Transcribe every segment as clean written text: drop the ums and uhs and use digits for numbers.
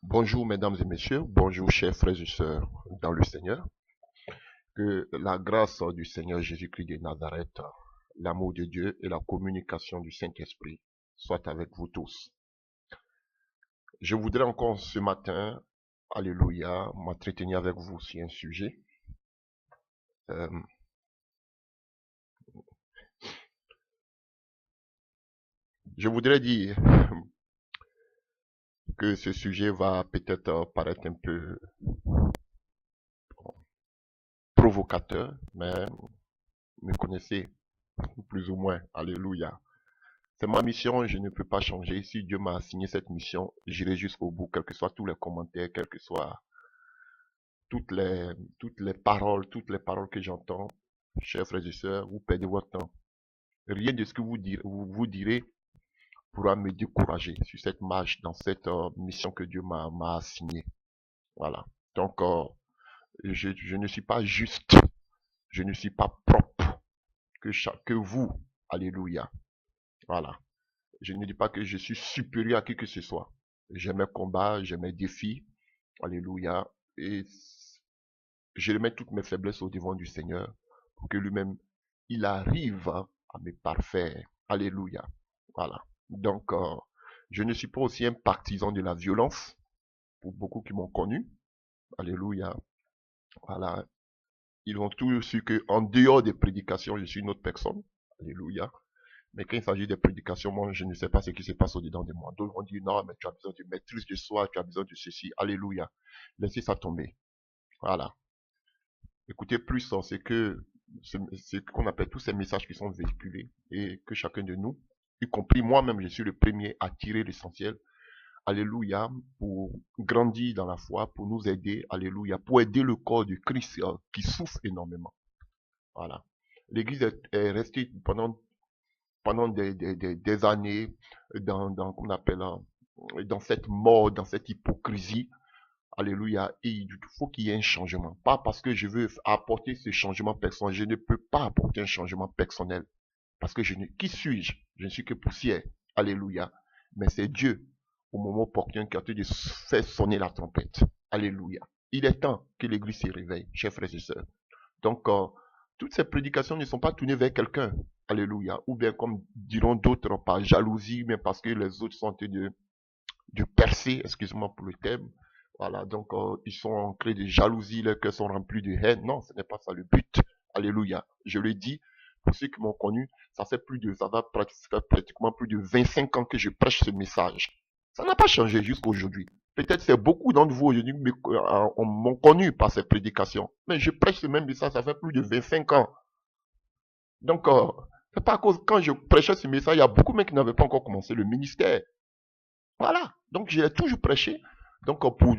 Bonjour mesdames et messieurs, bonjour chers frères et sœurs dans le Seigneur. Que la grâce du Seigneur Jésus-Christ de Nazareth, l'amour de Dieu et la communication du Saint-Esprit soient avec vous tous. Je voudrais encore ce matin, alléluia, m'entretenir avec vous sur un sujet. Euh, je voudrais dire que ce sujet va peut-être paraître un peu provocateur, mais me connaissez plus ou moins, alléluia. C'est ma mission, je ne peux pas changer. Si Dieu m'a assigné cette mission, j'irai jusqu'au bout, quels que soient tous les commentaires, quelles que soient toutes les paroles que j'entends. Chers frères et sœurs, vous perdez votre temps. Rien de ce que vous direz pourra me décourager sur cette marche, dans cette mission que Dieu m'a assignée. Voilà. Donc, je ne suis pas juste, je ne suis pas propre que vous. Alléluia. Voilà. Je ne dis pas que je suis supérieur à qui que ce soit. J'ai mes combats, j'ai mes défis. Alléluia. Et je remets toutes mes faiblesses au devant du Seigneur pour que lui-même, il arrive à me parfaire. Alléluia. Voilà. Donc, je ne suis pas aussi un partisan de la violence pour beaucoup qui m'ont connu. Alléluia. Voilà. Ils ont tous su que en dehors des prédications, je suis une autre personne. Alléluia. Mais quand il s'agit des prédications, moi, je ne sais pas ce qui se passe au-dedans de moi. D'autres vont dire, non, mais tu as besoin de maîtrise de soi, tu as besoin de ceci. Alléluia. Laissez ça tomber. Voilà. Écoutez plus, c'est que c'est qu'on appelle tous ces messages qui sont véhiculés et que chacun de nous, y compris moi-même, je suis le premier à tirer l'essentiel. Alléluia, pour grandir dans la foi, pour nous aider, alléluia, pour aider le corps du Christ qui souffre énormément. Voilà. L'Église est restée pendant des années qu'on appelle, dans cette mort, dans cette hypocrisie. Alléluia. Et il faut qu'il y ait un changement. Pas parce que je veux apporter ce changement personnel. Je ne peux pas apporter un changement personnel. Parce que qui suis-je? Je ne suis que poussière. Alléluia. Mais c'est Dieu, au moment opportun, qui a de faire sonner la trompette. Alléluia. Il est temps que l'Église se réveille, chers frères et sœurs. Donc, toutes ces prédications ne sont pas tournées vers quelqu'un. Alléluia. Ou bien, comme diront d'autres, par jalousie, mais parce que les autres sont en train de percer, excusez-moi pour le terme. Voilà, donc ils sont ancrés de jalousie, leurs cœurs sont remplis de haine. Non, ce n'est pas ça le but. Alléluia. Je le dis, pour ceux qui m'ont connu, ça va pratiquement plus de 25 ans que je prêche ce message. Ça n'a pas changé jusqu'à aujourd'hui. Peut-être c'est beaucoup d'entre vous aujourd'hui m'ont connu par ces prédications. Mais je prêche ce même message, ça fait plus de 25 ans. Donc, c'est pas à cause, quand je prêchais ce message, il y a beaucoup de mecs qui n'avaient pas encore commencé le ministère. Voilà. Donc, j'ai toujours prêché. Donc, pour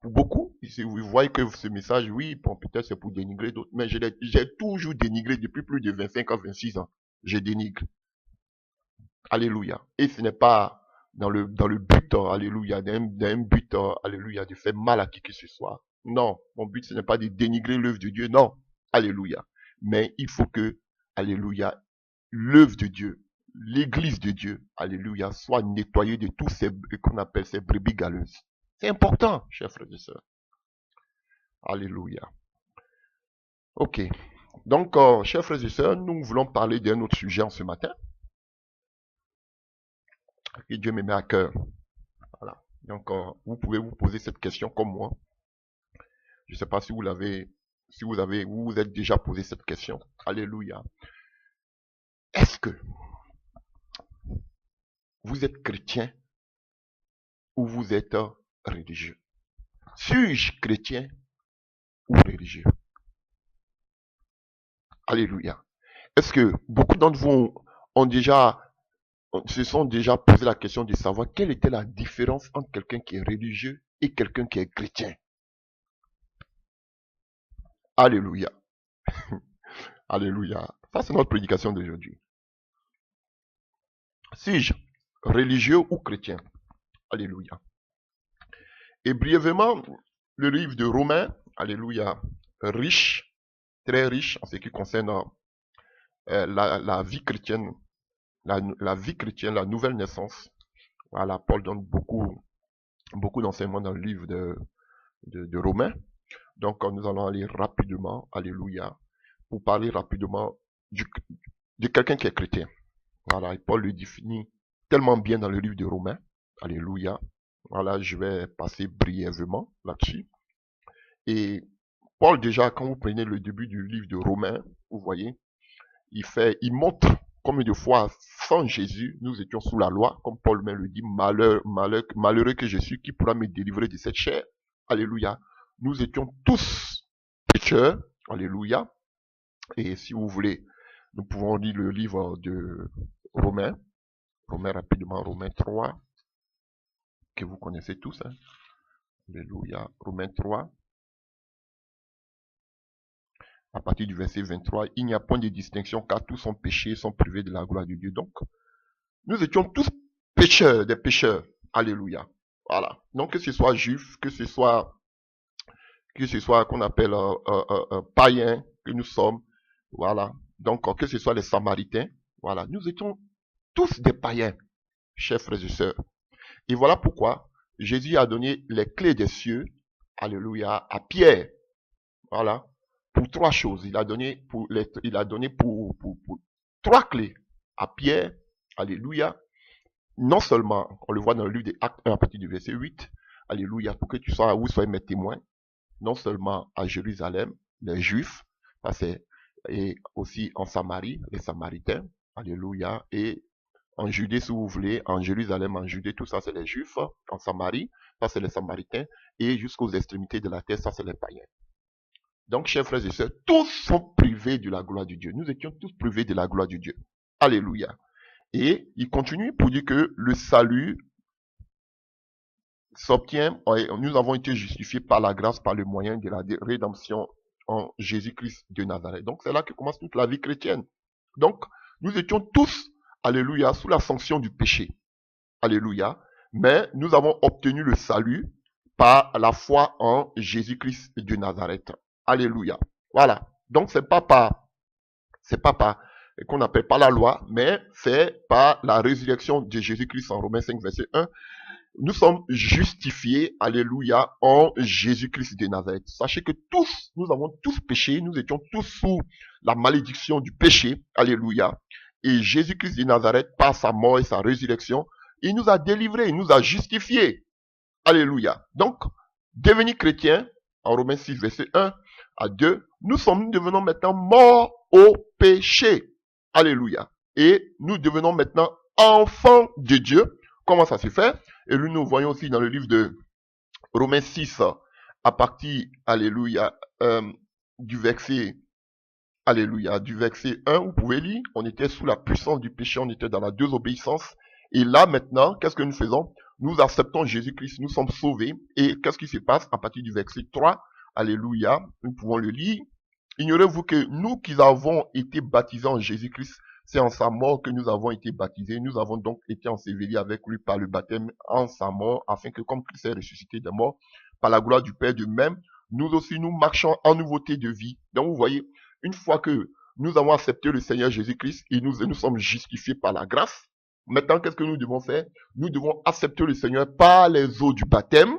beaucoup, si vous voyez que ce message, oui, bon, peut-être c'est pour dénigrer d'autres, mais j'ai toujours dénigré depuis plus de 25 ans, 26 ans. Je dénigre. Alléluia. Et ce n'est pas dans le but, alléluia, d'un but, alléluia, de faire mal à qui que ce soit. Non, mon but, ce n'est pas de dénigrer l'œuvre de Dieu, non. Alléluia. Mais il faut que, alléluia, l'œuvre de Dieu, l'église de Dieu, alléluia, soit nettoyée de tous ces, qu'on appelle ces brebis galeuses. C'est important, chers frères et sœurs. Alléluia. Ok. Donc, chers frères et sœurs, nous voulons parler d'un autre sujet en ce matin. Et Dieu me met à cœur. Voilà. Donc, vous pouvez vous poser cette question comme moi. Je ne sais pas si vous l'avez, si vous vous êtes déjà posé cette question. Alléluia. Est-ce que vous êtes chrétien ou vous êtes religieux? Suis-je chrétien ou religieux? Alléluia. Est-ce que beaucoup d'entre vous se sont déjà posé la question de savoir quelle était la différence entre quelqu'un qui est religieux et quelqu'un qui est chrétien? Alléluia. Alléluia. Ça, c'est notre prédication d'aujourd'hui. Suis-je religieux ou chrétien? Alléluia. Et brièvement, le livre de Romains, alléluia, riche, très riche en ce qui concerne la vie chrétienne, la vie chrétienne, la nouvelle naissance. Voilà, Paul donne beaucoup beaucoup d'enseignements dans le livre de Romains. Donc, nous allons aller rapidement, alléluia, pour parler rapidement de quelqu'un qui est chrétien. Voilà, et Paul le définit tellement bien dans le livre de Romains. Alléluia. Voilà, je vais passer brièvement là-dessus. Et Paul, déjà, quand vous prenez le début du livre de Romains, vous voyez, il montre combien de fois, sans Jésus, nous étions sous la loi, comme Paul même le dit, malheureux que je suis, qui pourra me délivrer de cette chair. Alléluia. Nous étions tous pécheurs. Alléluia. Et si vous voulez, nous pouvons lire le livre de Romains. Romains rapidement, Romains 3, que vous connaissez tous. Hein. Alléluia. Romains 3, à partir du verset 23. Il n'y a point de distinction car tous sont péchés, sont privés de la gloire de Dieu. Donc, nous étions tous pécheurs, des pécheurs. Alléluia. Voilà. Donc, que ce soit juif, que ce soit qu'on appelle païen, que nous sommes. Voilà. Donc, que ce soit les Samaritains. Voilà. Nous étions tous des païens, chers frères et sœurs. Et voilà pourquoi Jésus a donné les clés des cieux, alléluia, à Pierre. Voilà. Pour trois choses. Il a donné pour trois clés à Pierre, alléluia. Non seulement, on le voit dans le livre des Actes 1 à partir du verset 8, alléluia, pour que tu sois, vous soyez mes témoins, non seulement à Jérusalem, les Juifs, ça c'est, et aussi en Samarie, les Samaritains, alléluia, et en Judée, si vous voulez, en Jérusalem, en Judée, tout ça c'est les Juifs, en Samarie, ça c'est les Samaritains, et jusqu'aux extrémités de la terre, ça c'est les païens. Donc, chers frères et sœurs, tous sont privés de la gloire de Dieu. Nous étions tous privés de la gloire de Dieu. Alléluia. Et il continue pour dire que le salut s'obtient, nous avons été justifiés par la grâce, par le moyen de la rédemption en Jésus-Christ de Nazareth. Donc, c'est là que commence toute la vie chrétienne. Donc, nous étions tous, alléluia, sous la sanction du péché. Alléluia. Mais nous avons obtenu le salut par la foi en Jésus-Christ de Nazareth. Alléluia. Voilà. Donc, c'est pas par qu'on appelle pas la loi, mais c'est par la résurrection de Jésus-Christ en Romains 5, verset 1. Nous sommes justifiés, alléluia, en Jésus-Christ de Nazareth. Sachez que tous, nous avons tous péché, nous étions tous sous la malédiction du péché, alléluia. Et Jésus-Christ de Nazareth, par sa mort et sa résurrection, il nous a délivrés, il nous a justifiés. Alléluia. Donc, devenir chrétien, en Romains 6, verset 1 à 2, nous devenons maintenant morts au péché. Alléluia. Et nous devenons maintenant enfants de Dieu. Comment ça se fait? Et nous voyons aussi dans le livre de Romains 6, à partir, alléluia, du verset, alléluia, du verset 1, vous pouvez lire, on était sous la puissance du péché, on était dans la désobéissance. Et là maintenant, qu'est-ce que nous faisons? Nous acceptons Jésus-Christ, nous sommes sauvés. Et qu'est-ce qui se passe à partir du verset 3? Alléluia, nous pouvons le lire. Ignorez-vous que nous qui avons été baptisés en Jésus-Christ, c'est en sa mort que nous avons été baptisés. Nous avons donc été ensevelis avec lui par le baptême en sa mort, afin que comme Christ est ressuscité des morts, par la gloire du Père de même, nous aussi nous marchons en nouveauté de vie. Donc vous voyez, une fois que nous avons accepté le Seigneur Jésus-Christ et nous sommes justifiés par la grâce, maintenant qu'est-ce que nous devons faire? Nous devons accepter le Seigneur par les eaux du baptême.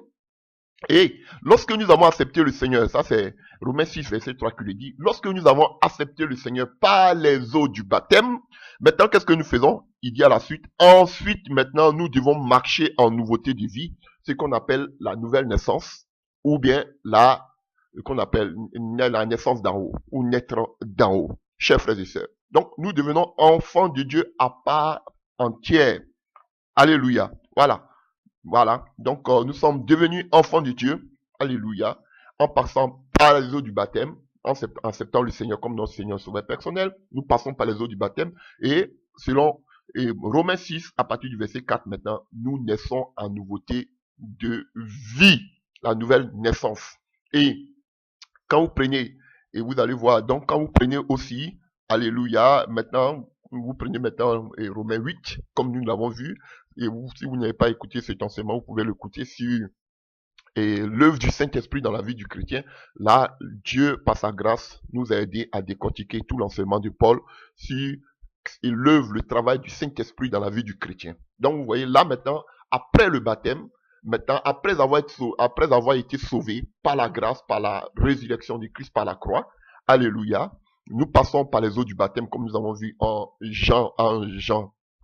Et lorsque nous avons accepté le Seigneur, ça c'est Romains 6, verset 3 qui le dit, lorsque nous avons accepté le Seigneur par les eaux du baptême, maintenant qu'est-ce que nous faisons? Il dit à la suite, ensuite maintenant nous devons marcher en nouveauté de vie, ce qu'on appelle la nouvelle naissance, ou bien qu'on appelle la naissance d'en haut, ou naître d'en haut, chers frères et sœurs. Donc nous devenons enfants de Dieu à part entière. Alléluia. Voilà. Voilà, donc nous sommes devenus enfants de Dieu, alléluia, en passant par les eaux du baptême, en acceptant le Seigneur comme notre Seigneur sauveur personnel, nous passons par les eaux du baptême, et selon Romains 6, à partir du verset 4 maintenant, nous naissons en nouveauté de vie, la nouvelle naissance. Et quand vous prenez, et vous allez voir, donc quand vous prenez aussi, alléluia, maintenant, vous prenez maintenant Romains 8, comme nous l'avons vu, et vous, si vous n'avez pas écouté cet enseignement, vous pouvez l'écouter sur l'œuvre du Saint-Esprit dans la vie du chrétien. Là, Dieu, par sa grâce, nous a aidé à décortiquer tout l'enseignement de Paul sur l'œuvre, le travail du Saint-Esprit dans la vie du chrétien. Donc, vous voyez, là maintenant, après le baptême, maintenant, après avoir été sauvés par la grâce, par la résurrection du Christ, par la croix, alléluia, nous passons par les eaux du baptême, comme nous avons vu en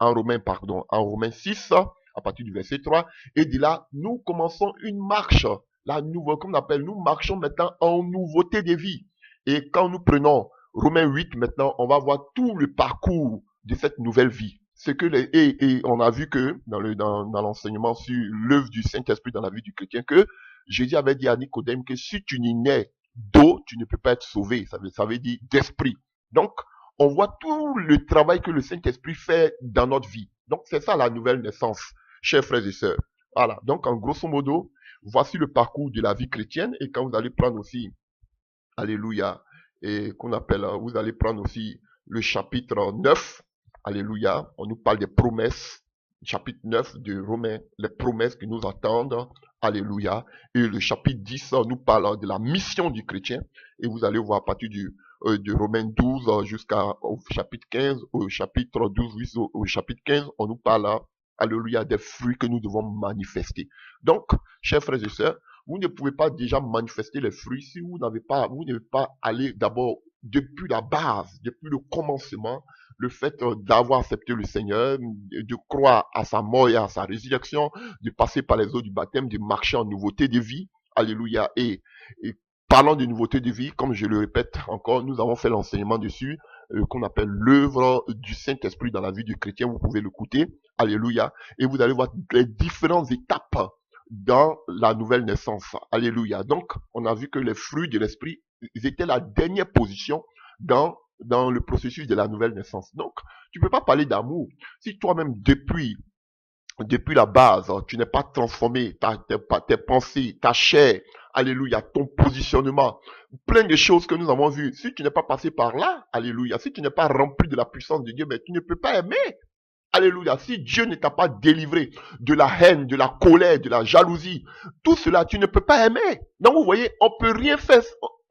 Romains 6, à partir du verset 3, et de là, nous commençons une marche, comme on appelle, nous marchons maintenant en nouveauté de vie. Et quand nous prenons Romains 8, maintenant, on va voir tout le parcours de cette nouvelle vie. Et on a vu que dans l'enseignement sur l'œuvre du Saint-Esprit dans la vie du chrétien, que Jésus avait dit à Nicodème que si tu n'y nais d'eau, tu ne peux pas être sauvé. Ça veut dire d'esprit. Donc, on voit tout le travail que le Saint-Esprit fait dans notre vie. Donc, c'est ça la nouvelle naissance, chers frères et sœurs. Voilà. Donc, en grosso modo, voici le parcours de la vie chrétienne. Et quand vous allez prendre aussi, alléluia, et qu'on appelle, vous allez prendre aussi le chapitre 9, alléluia, on nous parle des promesses, chapitre 9 de Romains, les promesses qui nous attendent, alléluia, et le chapitre 10 nous parle de la mission du chrétien, et vous allez voir à partir de Romains 12 jusqu'au chapitre 15, au chapitre 12 au chapitre 15, on nous parle, alléluia, des fruits que nous devons manifester. Donc, chers frères et sœurs, vous ne pouvez pas déjà manifester les fruits si vous ne devez pas aller d'abord depuis la base, depuis le commencement, le fait d'avoir accepté le Seigneur, de croire à sa mort et à sa résurrection, de passer par les eaux du baptême, de marcher en nouveauté de vie. Alléluia. Et parlant de nouveauté de vie, comme je le répète encore, nous avons fait l'enseignement dessus, qu'on appelle l'œuvre du Saint-Esprit dans la vie du chrétien. Vous pouvez l'écouter. Alléluia. Et vous allez voir les différentes étapes dans la nouvelle naissance. Alléluia. Donc, on a vu que les fruits de l'esprit, ils étaient la dernière position dans le processus de la nouvelle naissance. Donc, tu ne peux pas parler d'amour si toi-même, depuis la base, tu n'es pas transformé, tes pensées, ta chair, alléluia, ton positionnement, plein de choses que nous avons vues. Si tu n'es pas passé par là, alléluia, si tu n'es pas rempli de la puissance de Dieu, mais tu ne peux pas aimer. Alléluia. Si Dieu ne t'a pas délivré de la haine, de la colère, de la jalousie, tout cela, tu ne peux pas aimer. Donc, vous voyez, on peut rien faire.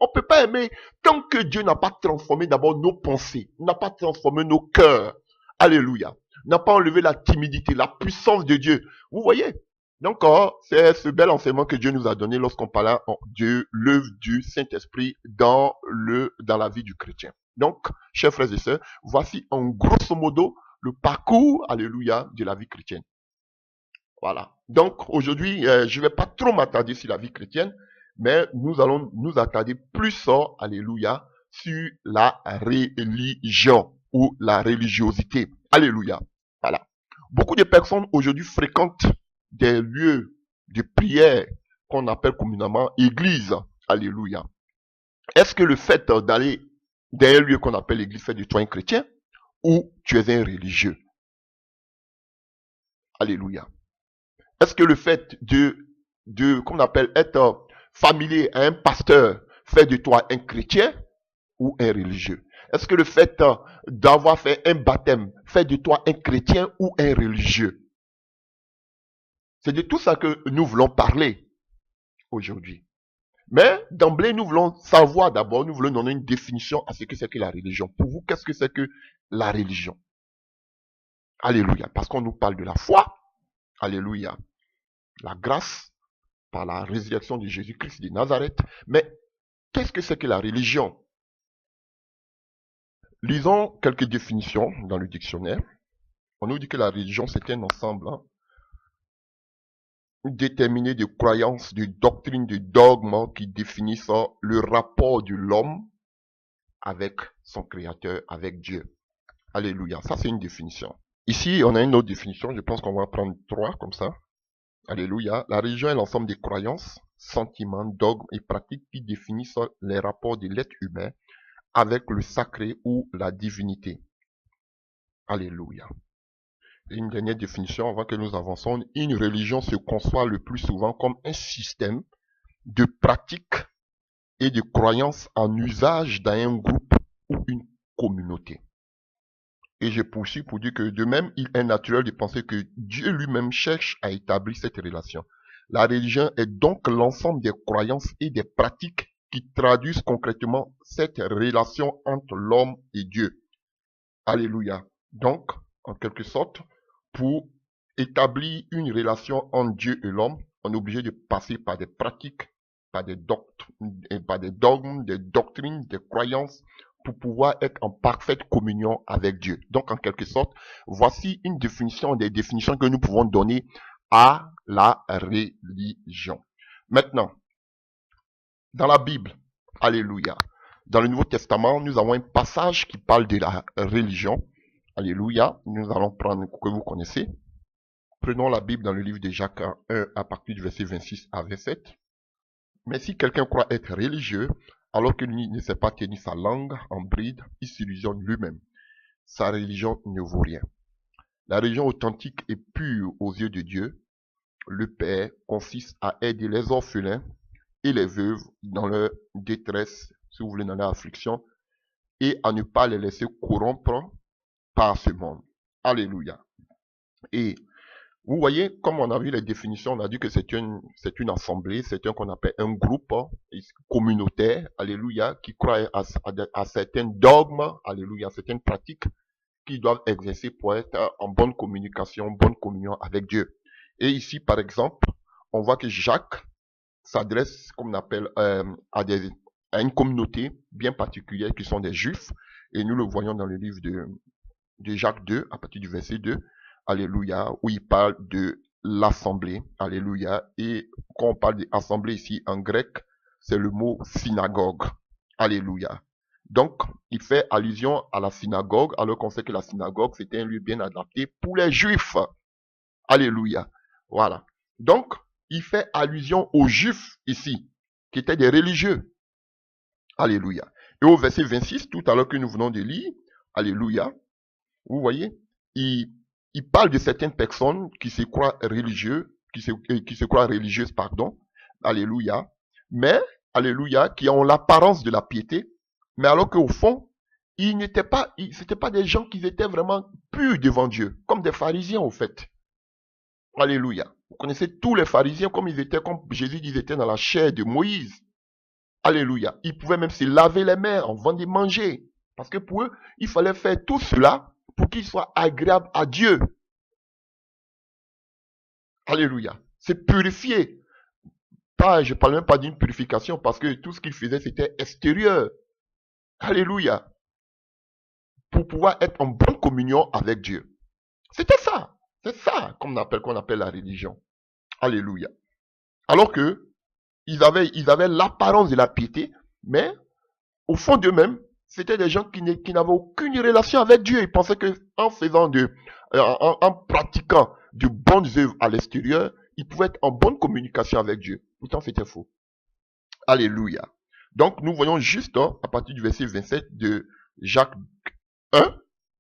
On peut pas aimer tant que Dieu n'a pas transformé d'abord nos pensées, n'a pas transformé nos cœurs. Alléluia. N'a pas enlevé la timidité, la puissance de Dieu. Vous voyez? Donc, c'est ce bel enseignement que Dieu nous a donné lorsqu'on parlait de l'œuvre du Saint-Esprit dans la vie du chrétien. Donc, chers frères et sœurs, voici en grosso modo le parcours, alléluia, de la vie chrétienne. Voilà. Donc, aujourd'hui, je ne vais pas trop m'attarder sur la vie chrétienne, mais nous allons nous attarder plus, alléluia, sur la religion ou la religiosité. Alléluia. Voilà. Beaucoup de personnes aujourd'hui fréquentent des lieux de prière qu'on appelle communément église. Alléluia. Est-ce que le fait d'aller dans un lieu qu'on appelle l'église fait de toi un chrétien ou tu es un religieux? Alléluia. Est-ce que le fait qu'on appelle être familier à un pasteur fait de toi un chrétien ou un religieux? Est-ce que le fait d'avoir fait un baptême fait de toi un chrétien ou un religieux? C'est de tout ça que nous voulons parler aujourd'hui. Mais d'emblée, nous voulons savoir d'abord, nous voulons donner une définition à ce que c'est que la religion. Pour vous, qu'est-ce que c'est que la religion? Alléluia. Parce qu'on nous parle de la foi. Alléluia. La grâce par la résurrection de Jésus-Christ de Nazareth. Mais qu'est-ce que c'est que la religion? Lisons quelques définitions dans le dictionnaire. On nous dit que la religion, c'est un ensemble déterminé de croyances, de doctrines, de dogmes qui définissent le rapport de l'homme avec son Créateur, avec Dieu. Alléluia. Ça, c'est une définition. Ici, on a une autre définition. Je pense qu'on va prendre 3 comme ça. Alléluia. La religion est l'ensemble des croyances, sentiments, dogmes et pratiques qui définissent les rapports de l'être humain avec le sacré ou la divinité. Alléluia. Et une dernière définition avant que nous avançons. Une religion se conçoit le plus souvent comme un système de pratiques et de croyances en usage dans un groupe ou une communauté. Et je poursuis pour dire que de même, il est naturel de penser que Dieu lui-même cherche à établir cette relation. La religion est donc l'ensemble des croyances et des pratiques qui traduisent concrètement cette relation entre l'homme et Dieu. Alléluia. Donc, en quelque sorte, pour établir une relation entre Dieu et l'homme, on est obligé de passer par des pratiques, par des dogmes, des doctrines, des croyances, pour pouvoir être en parfaite communion avec Dieu. Donc, en quelque sorte, voici une définition des définitions que nous pouvons donner à la religion. Maintenant, dans la Bible, alléluia, dans le Nouveau Testament, nous avons un passage qui parle de la religion. Alléluia, nous allons prendre que vous connaissez. Prenons la Bible dans le livre de Jacques 1 à partir du verset 26 à 27. Mais si quelqu'un croit être religieux, alors qu'il ne sait pas tenir sa langue en bride, il s'illusionne lui-même. Sa religion ne vaut rien. La religion authentique et pure aux yeux de Dieu, le Père, consiste à aider les orphelins et les veuves dans leur détresse, si vous voulez, dans leur affliction, et à ne pas les laisser corrompre par ce monde. Alléluia. Et vous voyez, comme on a vu les définitions, on a dit que c'est une assemblée, c'est qu'on appelle un groupe communautaire, alléluia, qui croit à certains dogmes, alléluia, certaines pratiques qu'ils doivent exercer pour être en bonne communication, bonne communion avec Dieu. Et ici, par exemple, on voit que Jacques s'adresse, comme on appelle, à une communauté bien particulière qui sont des Juifs, et nous le voyons dans le livre de Jacques 2, à partir du verset 2, alléluia, où il parle de l'assemblée, alléluia, et quand on parle d'assemblée ici en grec, c'est le mot synagogue, alléluia. Donc, il fait allusion à la synagogue, alors qu'on sait que la synagogue, c'était un lieu bien adapté pour les Juifs, alléluia, voilà. Donc, il fait allusion aux Juifs ici, qui étaient des religieux, alléluia. Et au verset 26, tout à l'heure que nous venons de lire, alléluia, vous voyez, il parle de certaines personnes qui se croient religieuses, qui se croient religieuses, pardon, alléluia, mais, alléluia, qui ont l'apparence de la piété, mais alors qu'au fond, c'était pas des gens qui étaient vraiment purs devant Dieu, comme des pharisiens au fait. Alléluia. Vous connaissez tous les pharisiens comme ils étaient, comme Jésus dit, ils étaient dans la chair de Moïse. Alléluia. Ils pouvaient même se laver les mains avant de manger. Parce que pour eux, il fallait faire tout cela pour qu'il soit agréable à Dieu. Alléluia. C'est purifié. Je ne parle même pas d'une purification parce que tout ce qu'ils faisaient, c'était extérieur. Alléluia. Pour pouvoir être en bonne communion avec Dieu. C'était ça. C'est ça qu'on appelle la religion. Alléluia. Alors que ils avaient l'apparence de la piété, mais au fond d'eux-mêmes, c'était des gens qui n'avaient aucune relation avec Dieu. Ils pensaient que en pratiquant de bonnes œuvres à l'extérieur, ils pouvaient être en bonne communication avec Dieu. Pourtant, c'était faux. Alléluia. Donc, nous voyons juste, à partir du verset 27 de Jacques 1,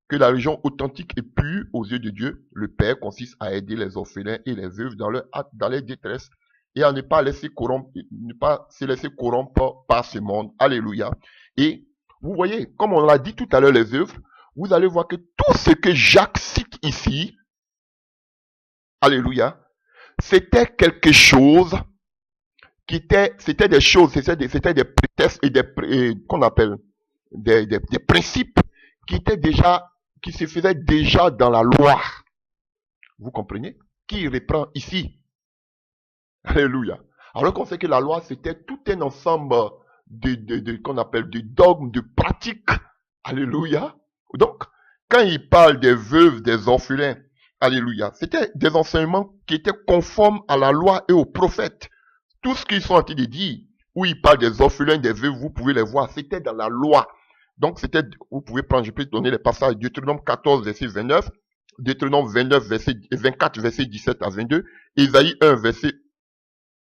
que la religion authentique et pure aux yeux de Dieu, le Père, consiste à aider les orphelins et les veuves dans leur détresse et à ne pas se laisser corrompre par ce monde. Alléluia. Et vous voyez, comme on l'a dit tout à l'heure, les œuvres, vous allez voir que tout ce que Jacques cite ici, alléluia, c'était quelque chose c'était des choses, c'était des prétextes et qu'on appelle des principes qui se faisaient déjà dans la loi. Vous comprenez? Qui reprend ici? Alléluia. Alors qu'on sait que la loi, c'était tout un ensemble qu'on appelle de dogmes, de pratiques. Alléluia. Donc, quand il parle des veuves, des orphelins, alléluia, c'était des enseignements qui étaient conformes à la loi et aux prophètes. Tout ce qu'ils sont en train de dire, où il parle des orphelins, des veuves, vous pouvez les voir, c'était dans la loi. Donc, vous pouvez prendre, je peux donner les passages, Deutéronome 14, verset 29, Deutéronome 24, verset 17 à 22, Ésaïe 1, verset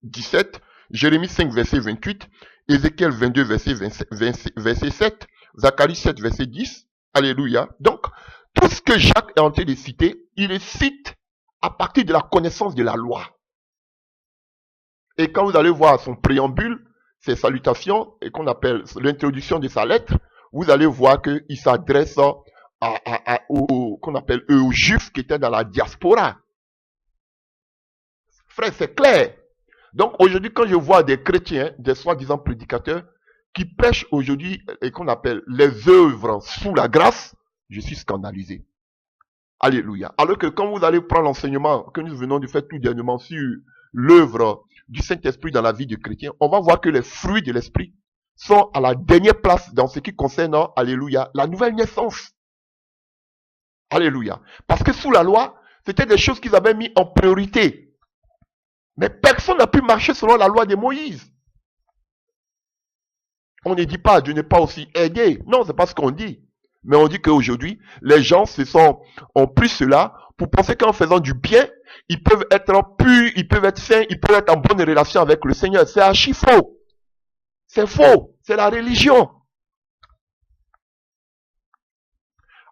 17, Jérémie 5, verset 28, Ézéchiel 22, verset 7, Zacharie 7, verset 10, alléluia. Donc, tout ce que Jacques est en train de citer, il les cite à partir de la connaissance de la loi. Et quand vous allez voir son préambule, ses salutations, et qu'on appelle l'introduction de sa lettre, vous allez voir qu'il s'adresse aux Juifs qui étaient dans la diaspora. Frère, c'est clair. Donc aujourd'hui, quand je vois des chrétiens, des soi-disant prédicateurs, qui prêchent aujourd'hui et qu'on appelle les œuvres sous la grâce, je suis scandalisé. Alléluia. Alors que quand vous allez prendre l'enseignement que nous venons de faire tout dernièrement sur l'œuvre du Saint-Esprit dans la vie du chrétien, on va voir que les fruits de l'Esprit sont à la dernière place dans ce qui concerne, alléluia, la nouvelle naissance. Alléluia. Parce que sous la loi, c'était des choses qu'ils avaient mis en priorité. Mais personne n'a pu marcher selon la loi de Moïse. On ne dit pas Dieu n'est pas aussi aidé. Non, c'est pas ce qu'on dit. Mais on dit qu'aujourd'hui, les gens ont pris cela pour penser qu'en faisant du bien, ils peuvent être purs, ils peuvent être saints, ils peuvent être en bonne relation avec le Seigneur. C'est archi faux. C'est faux. C'est la religion.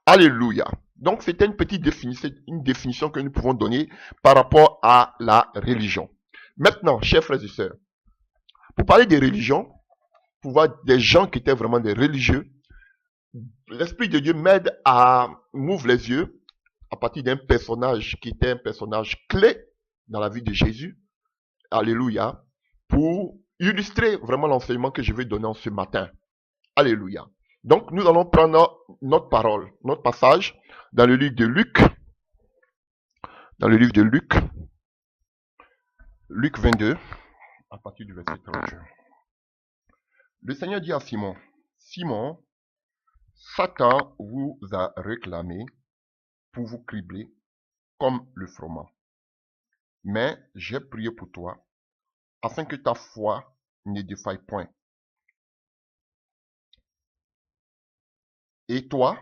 Alléluia. Donc, c'était une petite définition que nous pouvons donner par rapport à la religion. Maintenant, chers frères et sœurs, pour parler des religions, pour voir des gens qui étaient vraiment des religieux, l'Esprit de Dieu m'aide à m'ouvrir les yeux à partir d'un personnage qui était un personnage clé dans la vie de Jésus. Alléluia. Pour illustrer vraiment l'enseignement que je vais donner ce matin. Alléluia. Donc, nous allons prendre notre parole, notre passage dans le livre de Luc. Dans le livre de Luc. Luc 22, à partir du verset 30. Le Seigneur dit à Simon, Simon, Satan vous a réclamé pour vous cribler comme le froment. Mais j'ai prié pour toi, afin que ta foi ne défaille point. Et toi,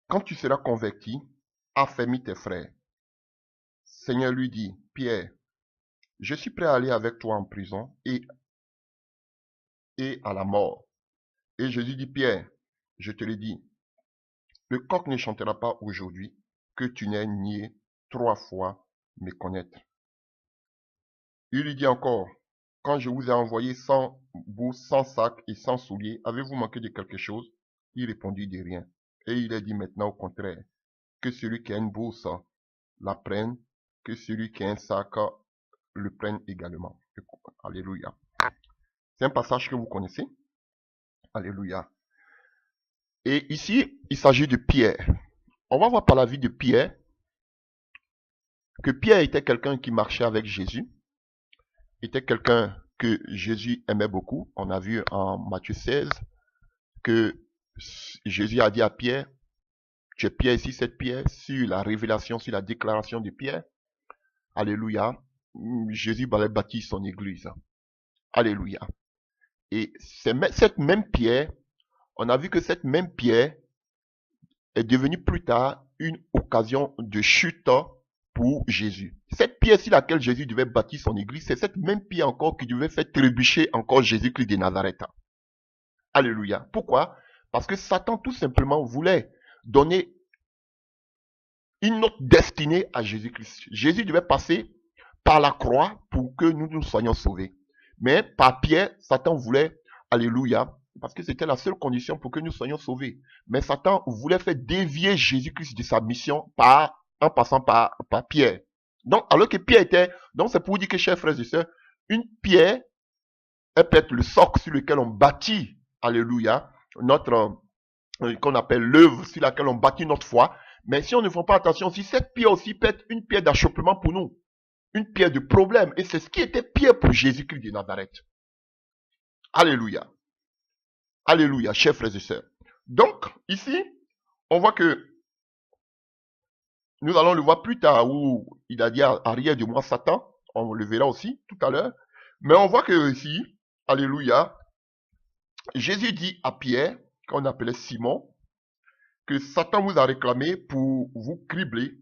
quand tu seras converti, affermis tes frères. Seigneur lui dit, Pierre, je suis prêt à aller avec toi en prison et à la mort. Et Jésus dit, Pierre, je te le dis, le coq ne chantera pas aujourd'hui que tu n'aies nié 3 fois me connaître. Il lui dit encore, quand je vous ai envoyé sans bourse, sans sac et sans souliers, avez-vous manqué de quelque chose? Il répondit de rien. Et il a dit maintenant au contraire, que celui qui a une bourse la prenne, que celui qui a un sac le prenne également. Alléluia. C'est un passage que vous connaissez. Alléluia. Et ici, il s'agit de Pierre. On va voir par la vie de Pierre que Pierre était quelqu'un qui marchait avec Jésus, était quelqu'un que Jésus aimait beaucoup. On a vu en Matthieu 16 que Jésus a dit à Pierre, tu es Pierre ici, cette pierre, sur la révélation, sur la déclaration de Pierre. Alléluia. Jésus allait bâtir son église. Alléluia. Et cette même pierre, on a vu que cette même pierre est devenue plus tard une occasion de chute pour Jésus. Cette pierre sur laquelle Jésus devait bâtir son église, c'est cette même pierre encore qui devait faire trébucher encore Jésus-Christ de Nazareth. Alléluia. Pourquoi? Parce que Satan tout simplement voulait donner une autre destinée à Jésus-Christ. Jésus devait passer par la croix pour que nous soyons sauvés. Mais par Pierre, Satan voulait, alléluia, parce que c'était la seule condition pour que nous soyons sauvés. Mais Satan voulait faire dévier Jésus-Christ de sa mission en passant par Pierre. Donc, alors que Pierre était, donc c'est pour vous dire que, chers frères et sœurs, une pierre est peut-être le socle sur lequel on bâtit, alléluia, qu'on appelle l'œuvre sur laquelle on bâtit notre foi. Mais si on ne fait pas attention, si cette pierre aussi peut être une pierre d'achoppement pour nous, une pierre de problème, et c'est ce qui était pierre pour Jésus-Christ de Nazareth. Alléluia. Alléluia, chers frères et sœurs. Donc, ici, on voit que nous allons le voir plus tard où il a dit arrière de moi Satan. On le verra aussi tout à l'heure. Mais on voit que ici, alléluia, Jésus dit à Pierre, qu'on appelait Simon, que Satan vous a réclamé pour vous cribler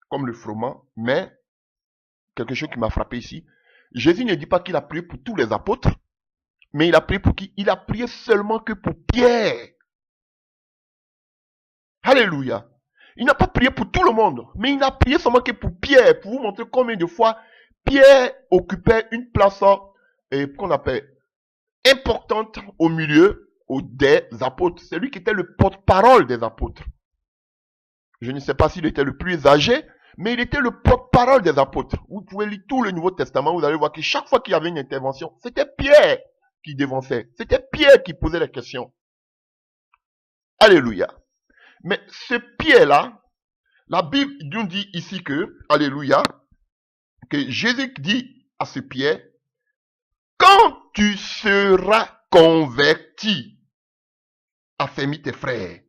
comme le froment. Mais, quelque chose qui m'a frappé ici, Jésus ne dit pas qu'il a prié pour tous les apôtres, mais il a prié pour qui? Il a prié seulement que pour Pierre. Alléluia. Il n'a pas prié pour tout le monde, mais il a prié seulement que pour Pierre, pour vous montrer combien de fois Pierre occupait une place qu'on appelle importante au milieu des apôtres. C'est lui qui était le porte-parole des apôtres. Je ne sais pas s'il était le plus âgé, mais il était le porte-parole des apôtres. Vous pouvez lire tout le Nouveau Testament, vous allez voir que chaque fois qu'il y avait une intervention, c'était Pierre qui dévançait. C'était Pierre qui posait les questions. Alléluia. Mais ce Pierre-là, la Bible nous dit ici que, alléluia, que Jésus dit à ce Pierre, quand tu seras converti, affermis tes frères.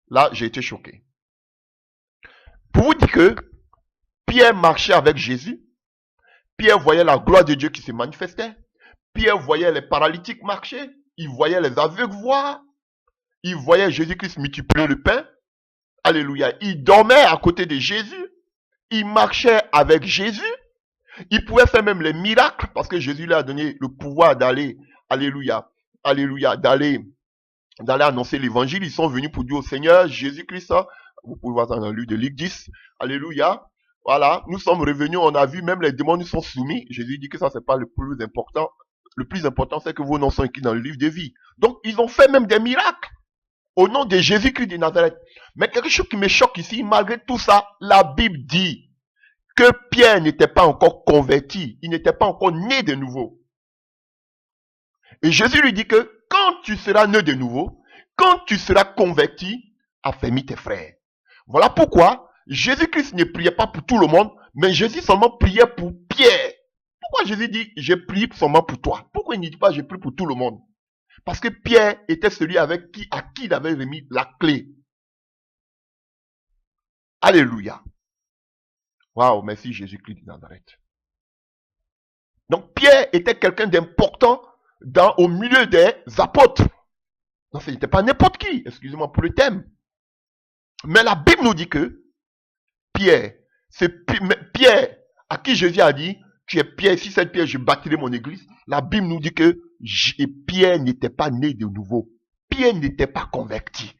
Là, j'ai été choqué. Pour vous dire que Pierre marchait avec Jésus, Pierre voyait la gloire de Dieu qui se manifestait, Pierre voyait les paralytiques marcher, il voyait les aveugles voir, il voyait Jésus-Christ multiplier le pain, alléluia, il dormait à côté de Jésus, il marchait avec Jésus, il pouvait faire même les miracles, parce que Jésus lui a donné le pouvoir d'aller, alléluia, alléluia, d'aller annoncer l'évangile. Ils sont venus pour dire au Seigneur, Jésus-Christ, vous pouvez voir ça dans le livre de Luc 10, alléluia, voilà, nous sommes revenus, on a vu, même les démons nous sont soumis. Jésus dit que ça, c'est pas le plus important. Le plus important, c'est que vos noms sont écrits dans le livre de vie. Donc, ils ont fait même des miracles au nom de Jésus-Christ de Nazareth. Mais quelque chose qui me choque ici, malgré tout ça, la Bible dit que Pierre n'était pas encore converti, il n'était pas encore né de nouveau. Et Jésus lui dit que quand tu seras né de nouveau, quand tu seras converti, affermis tes frères. Voilà pourquoi Jésus-Christ ne priait pas pour tout le monde, mais Jésus seulement priait pour Pierre. Pourquoi Jésus dit, j'ai prié seulement pour toi? Pourquoi il ne dit pas, j'ai prié pour tout le monde? Parce que Pierre était celui à qui il avait remis la clé. Alléluia. Waouh, merci Jésus-Christ de Nazareth. Donc Pierre était quelqu'un d'important au milieu des apôtres. Donc ce n'était pas n'importe qui, excusez-moi pour le thème. Mais la Bible nous dit que Pierre, c'est Pierre à qui Jésus a dit, tu es Pierre, si c'est Pierre, je bâtirai mon église. La Bible nous dit que Pierre n'était pas né de nouveau. Pierre n'était pas converti.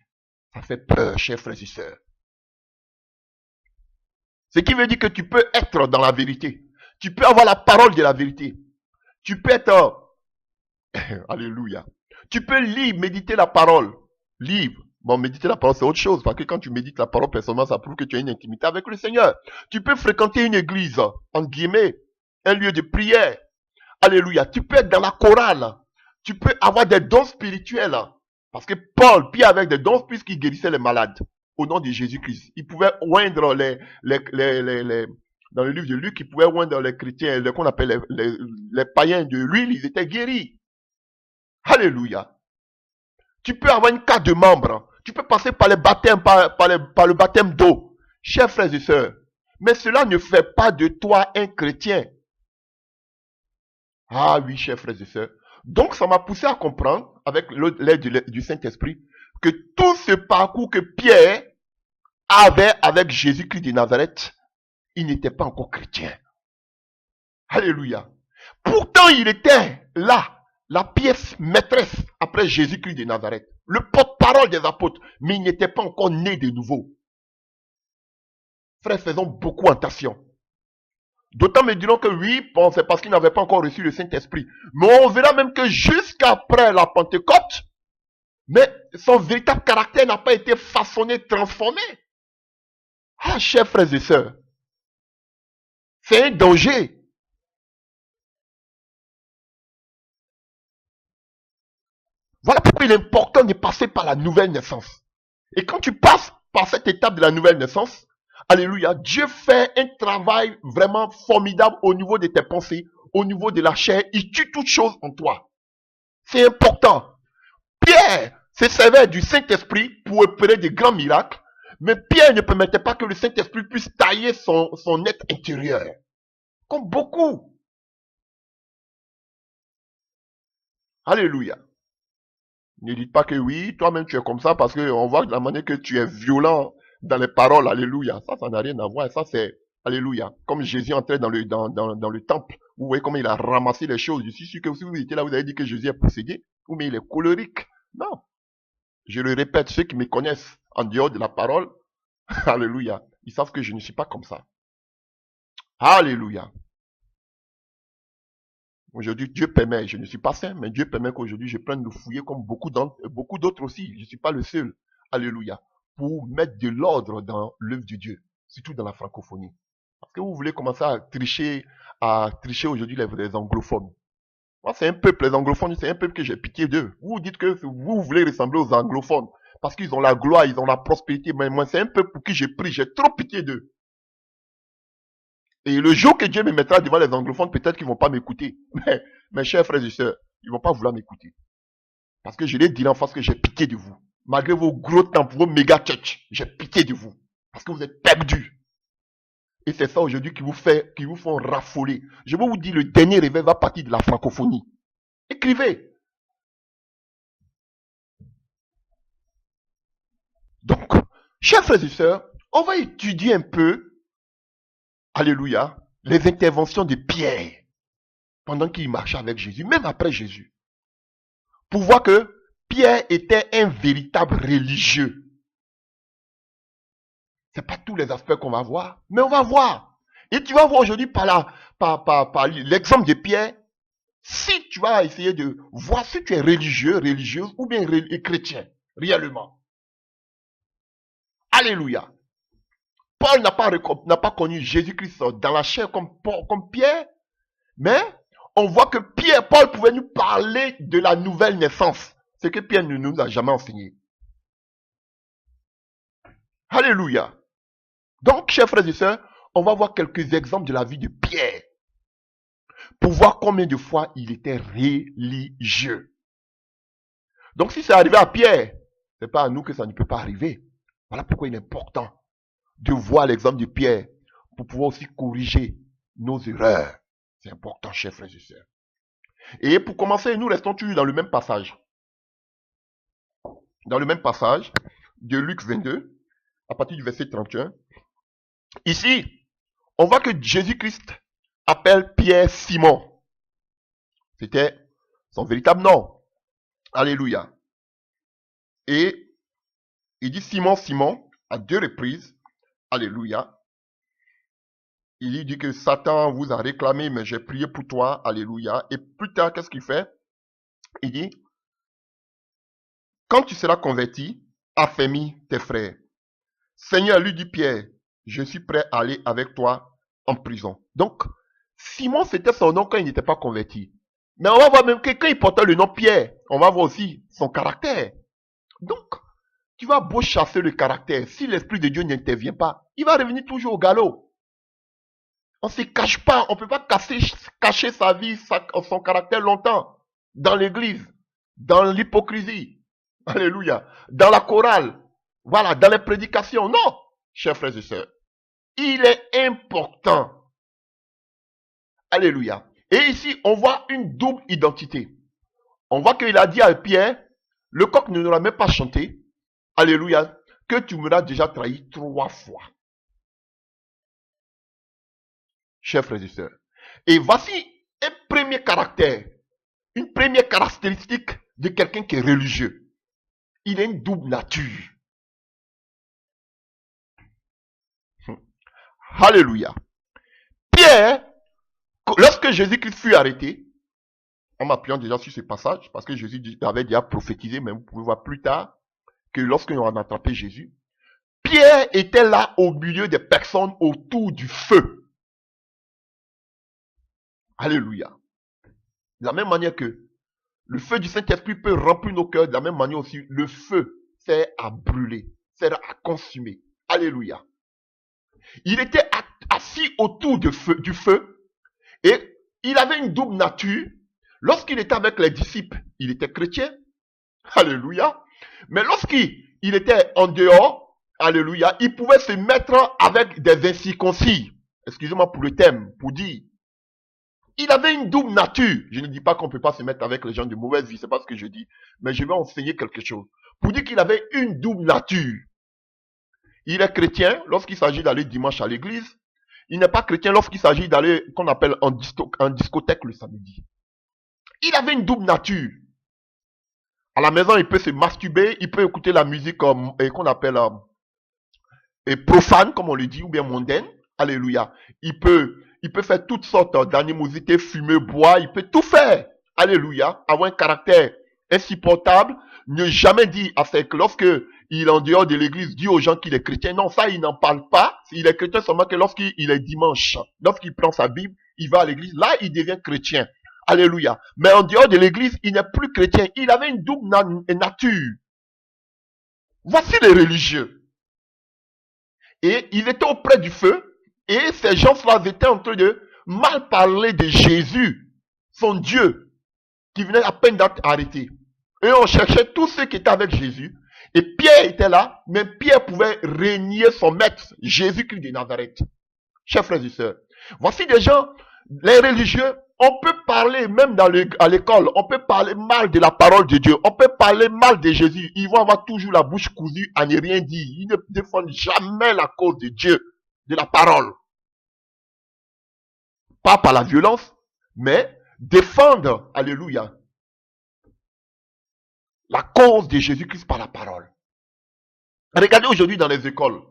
Ça fait peur, chers frères et sœurs. Ce qui veut dire que tu peux être dans la vérité. Tu peux avoir la parole de la vérité. Tu peux être... Alléluia. Tu peux lire, méditer la parole. Lire. Bon, méditer la parole, c'est autre chose. Parce que quand tu médites la parole, personnellement, ça prouve que tu as une intimité avec le Seigneur. Tu peux fréquenter une église, en guillemets, un lieu de prière. Alléluia. Tu peux être dans la chorale. Tu peux avoir des dons spirituels. Parce que Pierre avec des dons puisqu'il guérissait les malades. Au nom de Jésus-Christ. Il pouvait oindre dans le livre de Luc, il pouvait oindre les chrétiens, qu'on appelle les païens de l'huile, ils étaient guéris. Alléluia. Tu peux avoir une carte de membre. Tu peux passer par les baptêmes, par le baptême d'eau. Chers frères et sœurs, mais cela ne fait pas de toi un chrétien. Ah oui, chers frères et sœurs. Donc, ça m'a poussé à comprendre, avec l'aide du Saint-Esprit, que tout ce parcours que Pierre avait avec Jésus-Christ de Nazareth, il n'était pas encore chrétien. Alléluia. Pourtant, il était là, la pièce maîtresse après Jésus-Christ de Nazareth, le porte-parole des apôtres, mais il n'était pas encore né de nouveau. Frères, faisons beaucoup attention. D'autant me diront que oui, bon, c'est parce qu'il n'avait pas encore reçu le Saint-Esprit. Mais on verra même que jusqu'après la Pentecôte, mais son véritable caractère n'a pas été façonné, transformé. Ah, chers frères et sœurs, c'est un danger. Voilà pourquoi il est important de passer par la nouvelle naissance. Et quand tu passes par cette étape de la nouvelle naissance, alléluia, Dieu fait un travail vraiment formidable au niveau de tes pensées, au niveau de la chair. Il tue toutes choses en toi. C'est important. Pierre se servait du Saint-Esprit pour opérer de grands miracles, mais Pierre ne permettait pas que le Saint-Esprit puisse tailler son être intérieur. Comme beaucoup. Alléluia. Ne dites pas que oui, toi-même tu es comme ça parce qu'on voit de la manière que tu es violent dans les paroles. Alléluia. Ça n'a rien à voir. Ça, c'est alléluia. Comme Jésus entrait dans le temple, vous voyez comment il a ramassé les choses. Je suis sûr que si vous étiez là, vous avez dit que Jésus est possédé, ou mais il est colérique. Non. Je le répète, ceux qui me connaissent en dehors de la parole, alléluia, ils savent que je ne suis pas comme ça. Alléluia. Aujourd'hui, Dieu permet, je ne suis pas saint, mais Dieu permet qu'aujourd'hui je prenne le fouiller comme beaucoup d'autres aussi. Je ne suis pas le seul. Alléluia. Pour mettre de l'ordre dans l'œuvre de Dieu, surtout dans la francophonie. Parce que vous voulez commencer à tricher aujourd'hui les anglophones. Moi, c'est un peuple, les anglophones, c'est un peuple que j'ai pitié d'eux. Vous dites que vous voulez ressembler aux anglophones. Parce qu'ils ont la gloire, ils ont la prospérité. Mais moi, c'est un peuple pour qui j'ai pris, j'ai trop pitié d'eux. Et le jour que Dieu me mettra devant les anglophones, peut-être qu'ils ne vont pas m'écouter. Mais mes chers frères et sœurs, ils ne vont pas vouloir m'écouter. Parce que je l'ai dit en face que j'ai pitié de vous. Malgré vos gros temples, vos méga church, j'ai pitié de vous. Parce que vous êtes perdus. Et c'est ça aujourd'hui qui vous font raffoler. Je vais vous dire, le dernier réveil va partir de la francophonie. Écrivez. Donc, chers frères et sœurs, on va étudier un peu, alléluia, les interventions de Pierre pendant qu'il marchait avec Jésus, même après Jésus. Pour voir que Pierre était un véritable religieux. Ce n'est pas tous les aspects qu'on va voir, mais on va voir. Et tu vas voir aujourd'hui par l'exemple de Pierre, si tu vas essayer de voir si tu es religieux, religieuse ou bien chrétien, réellement. Alléluia. Paul n'a pas connu Jésus-Christ dans la chair comme Pierre, mais on voit que Paul pouvait nous parler de la nouvelle naissance, ce que Pierre ne nous a jamais enseigné. Alléluia. Donc, chers frères et sœurs, on va voir quelques exemples de la vie de Pierre pour voir combien de fois il était religieux. Donc, si c'est arrivé à Pierre, ce n'est pas à nous que ça ne peut pas arriver. Voilà pourquoi il est important de voir l'exemple de Pierre pour pouvoir aussi corriger nos erreurs. C'est important, chers frères et sœurs. Et pour commencer, nous restons toujours dans le même passage. Dans le même passage de Luc 22, à partir du verset 31. Ici, on voit que Jésus-Christ appelle Pierre Simon. C'était son véritable nom. Alléluia. Et il dit Simon, Simon, à 2 reprises. Alléluia. Il lui dit que Satan vous a réclamé, mais j'ai prié pour toi. Alléluia. Et plus tard, qu'est-ce qu'il fait? Il dit, quand tu seras converti, affermis tes frères. Seigneur, lui dit Pierre, je suis prêt à aller avec toi en prison. Donc, Simon, c'était son nom quand il n'était pas converti. Mais on va voir même que quand il portait le nom Pierre, on va voir aussi son caractère. Donc, tu vas beau chasser le caractère. Si l'Esprit de Dieu n'intervient pas, il va revenir toujours au galop. On ne se cache pas. On ne peut pas cacher sa vie, son caractère longtemps. Dans l'église, dans l'hypocrisie. Alléluia. Dans la chorale. Voilà, dans les prédications. Non, chers frères et sœurs. Il est important. Alléluia. Et ici, on voit une double identité. On voit qu'il a dit à Pierre, le coq ne l'aura même pas chanté. Alléluia. Que tu m'auras déjà trahi 3 fois. Chers frères et sœurs. Et voici un premier caractère. Une première caractéristique de quelqu'un qui est religieux. Il a une double nature. Alléluia. Pierre, lorsque Jésus-Christ fut arrêté, en m'appuyant déjà sur ce passage, parce que Jésus avait déjà prophétisé, mais vous pouvez voir plus tard, que lorsqu'on a attrapé Jésus, Pierre était là au milieu des personnes autour du feu. Alléluia. De la même manière que le feu du Saint-Esprit peut remplir nos cœurs, de la même manière aussi, le feu sert à brûler, sert à consumer. Alléluia. Il était assis autour du feu et il avait une double nature. Lorsqu'il était avec les disciples, il était chrétien. Alléluia. Mais lorsqu'il était en dehors, alléluia, il pouvait se mettre avec des incirconcis. Excusez-moi pour le thème, pour dire. Il avait une double nature. Je ne dis pas qu'on ne peut pas se mettre avec les gens de mauvaise vie, c'est pas ce que je dis. Mais je vais enseigner quelque chose. Pour dire qu'il avait une double nature. Il est chrétien lorsqu'il s'agit d'aller dimanche à l'église. Il n'est pas chrétien lorsqu'il s'agit d'aller, qu'on appelle en discothèque le samedi. Il avait une double nature. À la maison, il peut se masturber, il peut écouter la musique qu'on appelle profane, comme on le dit, ou bien mondaine. Alléluia. Il peut faire toutes sortes d'animosités, fumer, boire, il peut tout faire. Alléluia. Avoir un caractère insupportable, ne jamais dire à ce que lorsque il est en dehors de l'église, dit aux gens qu'il est chrétien. Non, ça, il n'en parle pas. Il est chrétien seulement que lorsqu'il est dimanche, lorsqu'il prend sa Bible, il va à l'église, là, il devient chrétien. Alléluia. Mais en dehors de l'église, il n'est plus chrétien. Il avait une double nature. Voici les religieux. Et il était auprès du feu. Et ces gens-là étaient en train de mal parler de Jésus, son Dieu, qui venait à peine d'être arrêté. Et on cherchait tous ceux qui étaient avec Jésus. Et Pierre était là, mais Pierre pouvait régner son maître, Jésus-Christ de Nazareth. Chers frères et sœurs, voici des gens, les religieux, on peut parler même à l'école, on peut parler mal de la parole de Dieu, on peut parler mal de Jésus. Ils vont avoir toujours la bouche cousue à ne rien dire. Ils ne défendent jamais la cause de Dieu, de la parole. Pas par la violence, mais défendre, alléluia, la cause de Jésus-Christ par la parole. Regardez aujourd'hui dans les écoles.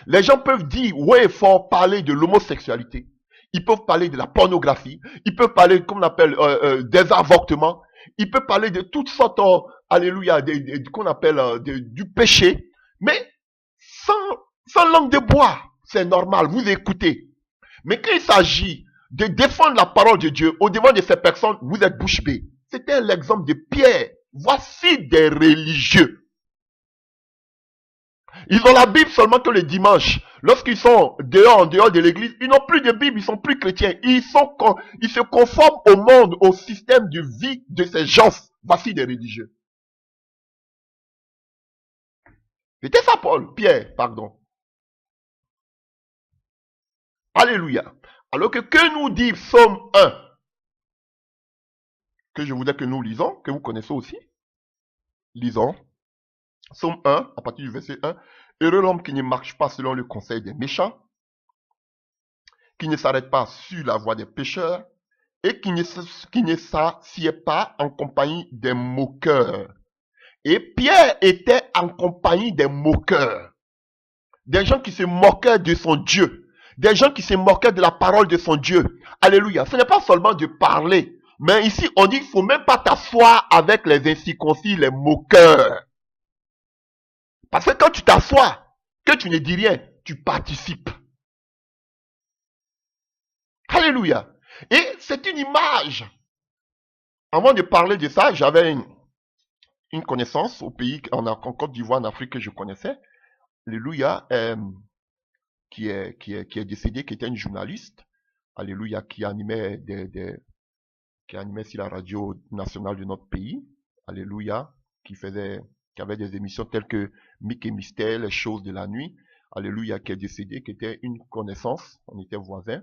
Les gens peuvent dire, ouais, il faut parler de l'homosexualité. Ils peuvent parler de la pornographie. Ils peuvent parler, comme on appelle, des avortements. Ils peuvent parler de toutes sortes, alléluia, qu'on appelle du péché. Mais sans langue de bois, c'est normal, vous écoutez. Mais quand il s'agit de défendre la parole de Dieu au devant de ces personnes, vous êtes bouche bée. C'était l'exemple de Pierre. Voici des religieux. Ils ont la Bible seulement que le dimanche. Lorsqu'ils sont en dehors de l'église, ils n'ont plus de Bible, ils sont plus chrétiens. Ils se conforment au monde, au système de vie de ces gens. Voici des religieux. C'était ça, Pierre, pardon. Alléluia. Alors que nous dit Psaume 1, que je voudrais que nous lisons, que vous connaissez aussi. Lisons. Psaume 1, à partir du verset 1. Heureux l'homme qui ne marche pas selon le conseil des méchants, qui ne s'arrête pas sur la voie des pécheurs, et qui ne s'assied pas en compagnie des moqueurs. Et Pierre était en compagnie des moqueurs. Des gens qui se moquaient de son Dieu. Des gens qui se moquaient de la parole de son Dieu. Alléluia. Ce n'est pas seulement de parler. Mais ici, on dit qu'il ne faut même pas t'asseoir avec les incirconcis, les moqueurs. Parce que quand tu t'assois, que tu ne dis rien, tu participes. Alléluia. Et c'est une image. Avant de parler de ça, j'avais une connaissance au pays, en Côte d'Ivoire, en Afrique, que je connaissais. Alléluia. Qui est décédée, qui était une journaliste. Alléluia. Qui animait sur la radio nationale de notre pays. Alléluia. Qui avait des émissions telles que Mick et Mystère, les choses de la nuit. Alléluia. Qui est décédée, qui était une connaissance. On était voisins.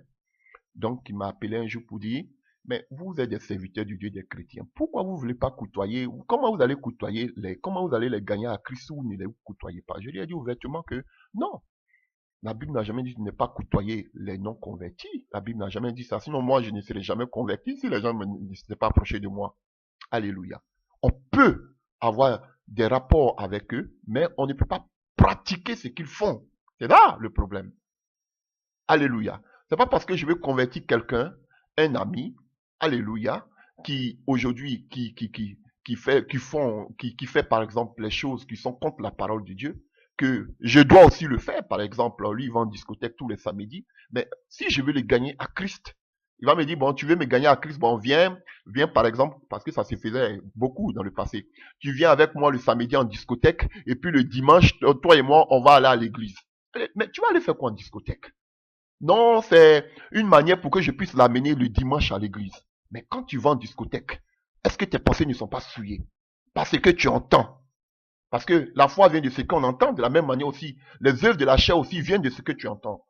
Donc, il m'a appelé un jour pour dire, mais vous êtes des serviteurs du Dieu des chrétiens. Pourquoi vous ne voulez pas côtoyer, comment vous allez côtoyer comment vous allez les gagner à Christ ou ne les côtoyez pas? Je lui ai dit ouvertement que non. La Bible n'a jamais dit de ne pas côtoyer les non-convertis. La Bible n'a jamais dit ça. Sinon, moi, je ne serais jamais converti si les gens ne s'étaient pas approchés de moi. Alléluia. On peut avoir des rapports avec eux, mais on ne peut pas pratiquer ce qu'ils font. C'est là le problème. Alléluia. C'est pas parce que je veux convertir quelqu'un, un ami, alléluia, qui aujourd'hui, qui fait par exemple les choses qui sont contre la parole de Dieu, que je dois aussi le faire. Par exemple, lui, il va en discothèque tous les samedis. Mais si je veux le gagner à Christ, il va me dire, bon, tu veux me gagner à Christ, bon, viens par exemple, parce que ça se faisait beaucoup dans le passé. Tu viens avec moi le samedi en discothèque, et puis le dimanche, toi et moi, on va aller à l'église. Mais tu vas aller faire quoi en discothèque? Non, c'est une manière pour que je puisse l'amener le dimanche à l'église. Mais quand tu vas en discothèque, est-ce que tes pensées ne sont pas souillées? Parce que tu entends. Parce que la foi vient de ce qu'on entend, de la même manière aussi. Les œuvres de la chair aussi viennent de ce que tu entends.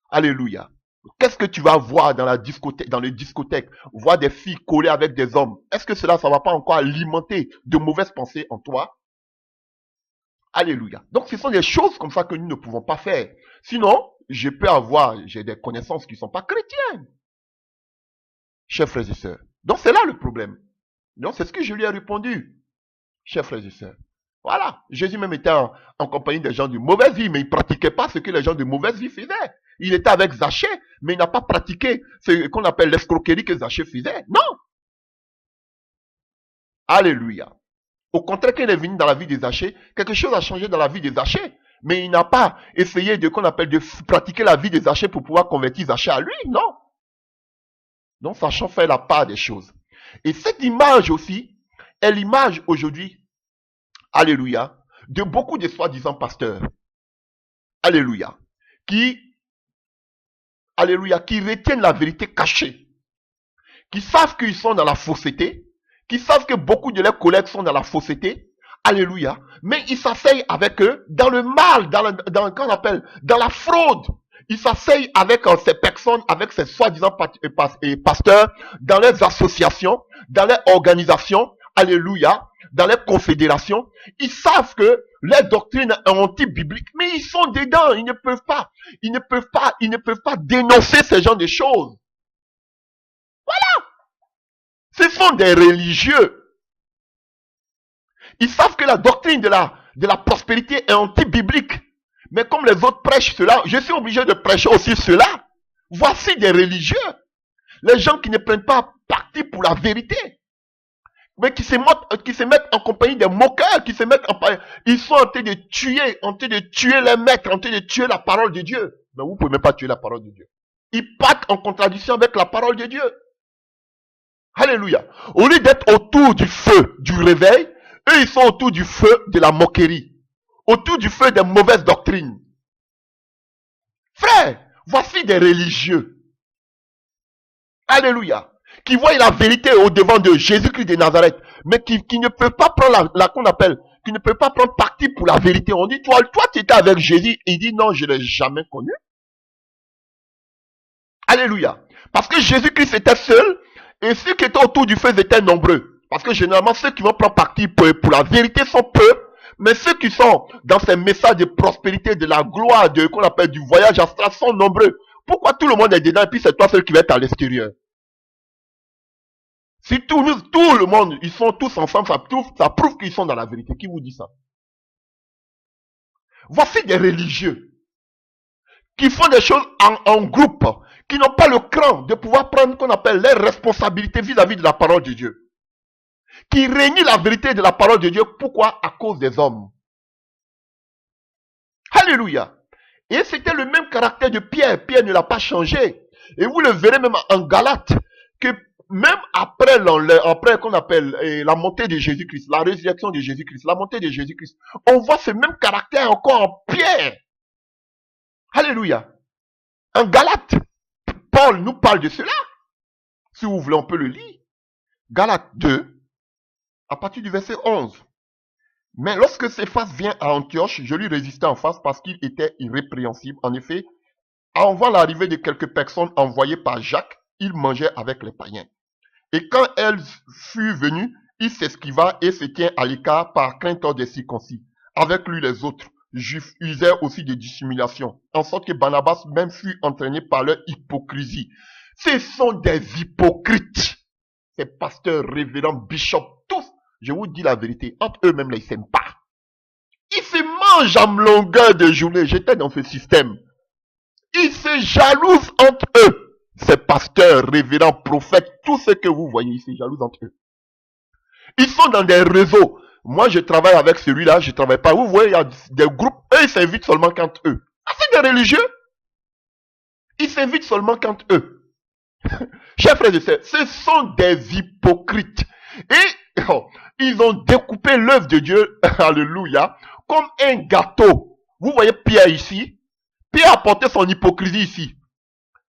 Alléluia. Qu'est-ce que tu vas voir dans la discothèque, dans les discothèques? Voir des filles collées avec des hommes. Est-ce que cela, ça va pas encore alimenter de mauvaises pensées en toi? Alléluia. Donc ce sont des choses comme ça que nous ne pouvons pas faire. Sinon, j'ai des connaissances qui ne sont pas chrétiennes. Chers frères et sœurs. Donc c'est là le problème. Donc c'est ce que je lui ai répondu. Chers frères et sœurs. Voilà. Jésus même était en compagnie des gens de mauvaise vie, mais il ne pratiquait pas ce que les gens de mauvaise vie faisaient. Il était avec Zachée, mais il n'a pas pratiqué ce qu'on appelle l'escroquerie que Zachée faisait. Non. Alléluia. Au contraire, qu'il est venu dans la vie des Zachée, quelque chose a changé dans la vie des Zachée. Mais il n'a pas essayé de pratiquer la vie des Zachée pour pouvoir convertir Zachée à lui, non. Donc, sachant faire la part des choses. Et cette image aussi est l'image aujourd'hui, alléluia, de beaucoup de soi-disant pasteurs. Alléluia. Qui alléluia, qui retiennent la vérité cachée, qui savent qu'ils sont dans la fausseté, qui savent que beaucoup de leurs collègues sont dans la fausseté, alléluia, mais ils s'asseyent avec eux dans le mal, qu'on appelle, dans la fraude. Ils s'asseyent avec ces personnes, avec ces soi-disant pasteurs, dans leurs associations, dans leurs organisations, alléluia, dans leurs confédérations. Ils savent que leur doctrine est anti-biblique, mais ils sont dedans, ils ne peuvent pas dénoncer ce genre de choses. Ce sont des religieux. Ils savent que la doctrine de la prospérité est anti-biblique. Mais comme les autres prêchent cela, je suis obligé de prêcher aussi cela. Voici des religieux. Les gens qui ne prennent pas parti pour la vérité. Mais qui se mettent en compagnie des moqueurs, ils sont en train de tuer les maîtres, en train de tuer la parole de Dieu. Mais vous ne pouvez même pas tuer la parole de Dieu. Ils partent en contradiction avec la parole de Dieu. Alléluia. Au lieu d'être autour du feu du réveil, eux ils sont autour du feu de la moquerie. Autour du feu des mauvaises doctrines. Frère, voici des religieux. Alléluia. Qui voient la vérité au devant de Jésus-Christ de Nazareth, mais qui ne peuvent pas prendre qu'on appelle, qui ne peuvent pas prendre parti pour la vérité. On dit, toi tu étais avec Jésus. Il dit, non, je ne l'ai jamais connu. Alléluia. Parce que Jésus-Christ était seul, et ceux qui étaient autour du feu étaient nombreux. Parce que généralement, ceux qui vont prendre parti pour la vérité sont peu, mais ceux qui sont dans ces messages de prospérité, de la gloire, qu'on appelle du voyage astral, sont nombreux. Pourquoi tout le monde est dedans et puis c'est toi seul qui va être à l'extérieur? Si tout le monde, ils sont tous ensemble, ça prouve qu'ils sont dans la vérité. Qui vous dit ça? Voici des religieux qui font des choses en groupe, qui n'ont pas le cran de pouvoir prendre qu'on appelle les responsabilités vis-à-vis de la parole de Dieu. Qui renie la vérité de la parole de Dieu. Pourquoi? À cause des hommes. Alléluia. Et c'était le même caractère de Pierre. Pierre ne l'a pas changé. Et vous le verrez même en Galates, que même après qu'on appelle la montée de Jésus-Christ, la résurrection de Jésus-Christ, la montée de Jésus-Christ, on voit ce même caractère encore en Pierre. Alléluia. En Galates, Paul nous parle de cela. Si vous voulez, on peut le lire. Galates 2, à partir du verset 11. Mais lorsque Céphas vient à Antioche, je lui résistais en face parce qu'il était irrépréhensible. En effet, en voyant l'arrivée de quelques personnes envoyées par Jacques, il mangeait avec les païens. Et quand elle fut venue, il s'esquiva et se tient à l'écart par crainte des circoncis. Avec lui les autres juifs usaient aussi de dissimulation, en sorte que Barnabas même fut entraîné par leur hypocrisie. Ce sont des hypocrites. Ces pasteurs, révérends, bishops, tous, je vous dis la vérité, entre eux-mêmes, ils ne s'aiment pas. Ils se mangent en longueur de journée. J'étais dans ce système. Ils se jalousent entre eux. Ces pasteurs, révérends, prophètes, tout ce que vous voyez, ils se jalousent entre eux. Ils sont dans des réseaux. Moi, je travaille avec celui-là, je ne travaille pas. Vous voyez, il y a des groupes, eux, ils s'invitent seulement qu'entre eux. Ah, c'est des religieux. Ils s'invitent seulement qu'entre eux. Chers frères et sœurs, ce sont des hypocrites. Et ils ont découpé l'œuvre de Dieu, alléluia, comme un gâteau. Vous voyez Pierre ici. Pierre a porté son hypocrisie ici.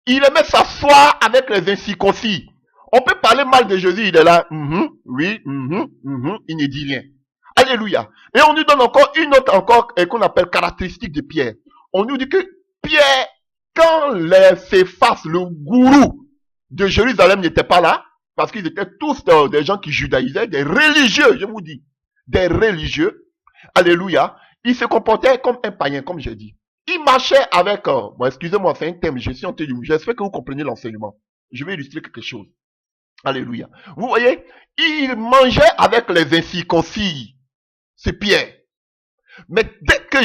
Il aimait s'asseoir avec les incirconcis. On peut parler mal de Jésus, il est là. Oui, il ne dit rien. Alléluia. Et on nous donne encore une autre qu'on appelle caractéristique de Pierre. On nous dit que Pierre, quand les Céphas, le gourou de Jérusalem n'était pas là, parce qu'ils étaient tous des gens qui judaïsaient, des religieux, je vous dis, des religieux, alléluia, ils se comportaient comme un païen, comme j'ai dit. Ils marchaient avec, bon, excusez-moi, c'est un thème, j'espère que vous comprenez l'enseignement. Je vais illustrer quelque chose. Alléluia. Vous voyez, ils mangeaient avec les incirconcis. C'est Pierre. Mais dès que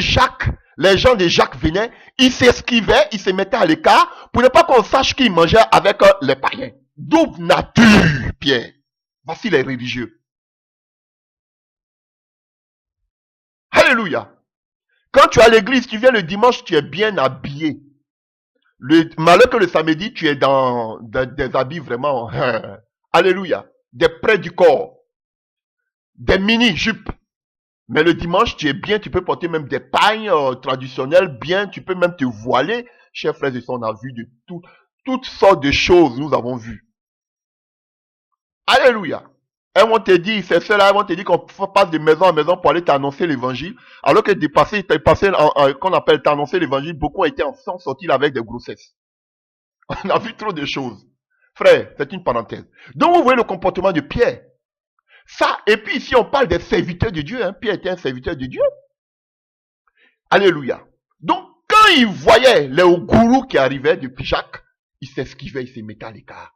les gens de Jacques venaient, ils s'esquivaient, ils se mettaient à l'écart pour ne pas qu'on sache qu'ils mangeaient avec les païens. Double nature, Pierre. Voici les religieux. Alléluia. Quand tu es à l'église, tu viens le dimanche, tu es bien habillé. Le malheur que le samedi, tu es dans des habits vraiment, alléluia, des près du corps, des mini-jupes. Mais le dimanche, tu es bien, tu peux porter même des pailles traditionnelles, bien, tu peux même te voiler. Chers frères et sœurs, on a vu de toutes sortes de choses, nous avons vu. Alléluia. Elles vont te dire, ces ceux-là, elles vont te dire qu'on passe de maison en maison pour aller t'annoncer l'évangile, alors que qu'on appelle t'annoncer l'évangile, beaucoup sont sortis là avec des grossesses. On a vu trop de choses. Frère, c'est une parenthèse. Donc vous voyez le comportement de Pierre. Ça, et puis ici on parle des serviteurs de Dieu. Hein. Pierre était un serviteur de Dieu. Alléluia. Donc quand il voyait les gourous qui arrivaient depuis Jacques, il s'esquivait, il se mettait à l'écart.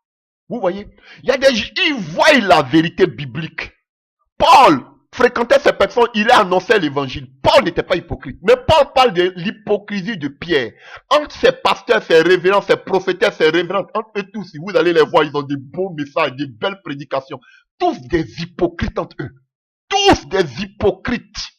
Vous voyez, ils voient la vérité biblique. Paul fréquentait ces personnes, il a annoncé l'évangile. Paul n'était pas hypocrite. Mais Paul parle de l'hypocrisie de Pierre. Entre ces pasteurs, ces révérends, ces prophéteurs, ces révérends, entre eux tous, si vous allez les voir, ils ont des beaux messages, des belles prédications. Tous des hypocrites entre eux. Tous des hypocrites.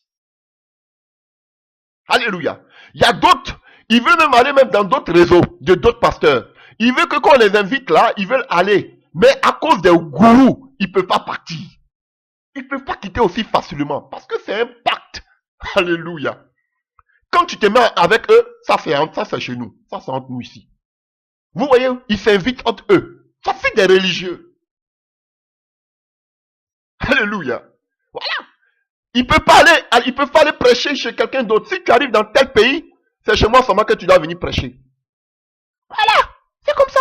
Alléluia. Il y a d'autres, ils veulent même aller même dans d'autres réseaux, de d'autres pasteurs. Ils veulent que quand on les invite là, ils veulent aller. Mais à cause des gourous, ils ne peuvent pas partir. Ils ne peuvent pas quitter aussi facilement. Parce que c'est un pacte. Alléluia. Quand tu te mets avec eux, ça c'est chez nous. Ça c'est entre nous ici. Vous voyez, ils s'invitent entre eux. Ça c'est des religieux. Alléluia. Voilà. Ils ne peuvent pas aller prêcher chez quelqu'un d'autre. Si tu arrives dans tel pays, c'est chez moi seulement que tu dois venir prêcher. Voilà. C'est comme ça.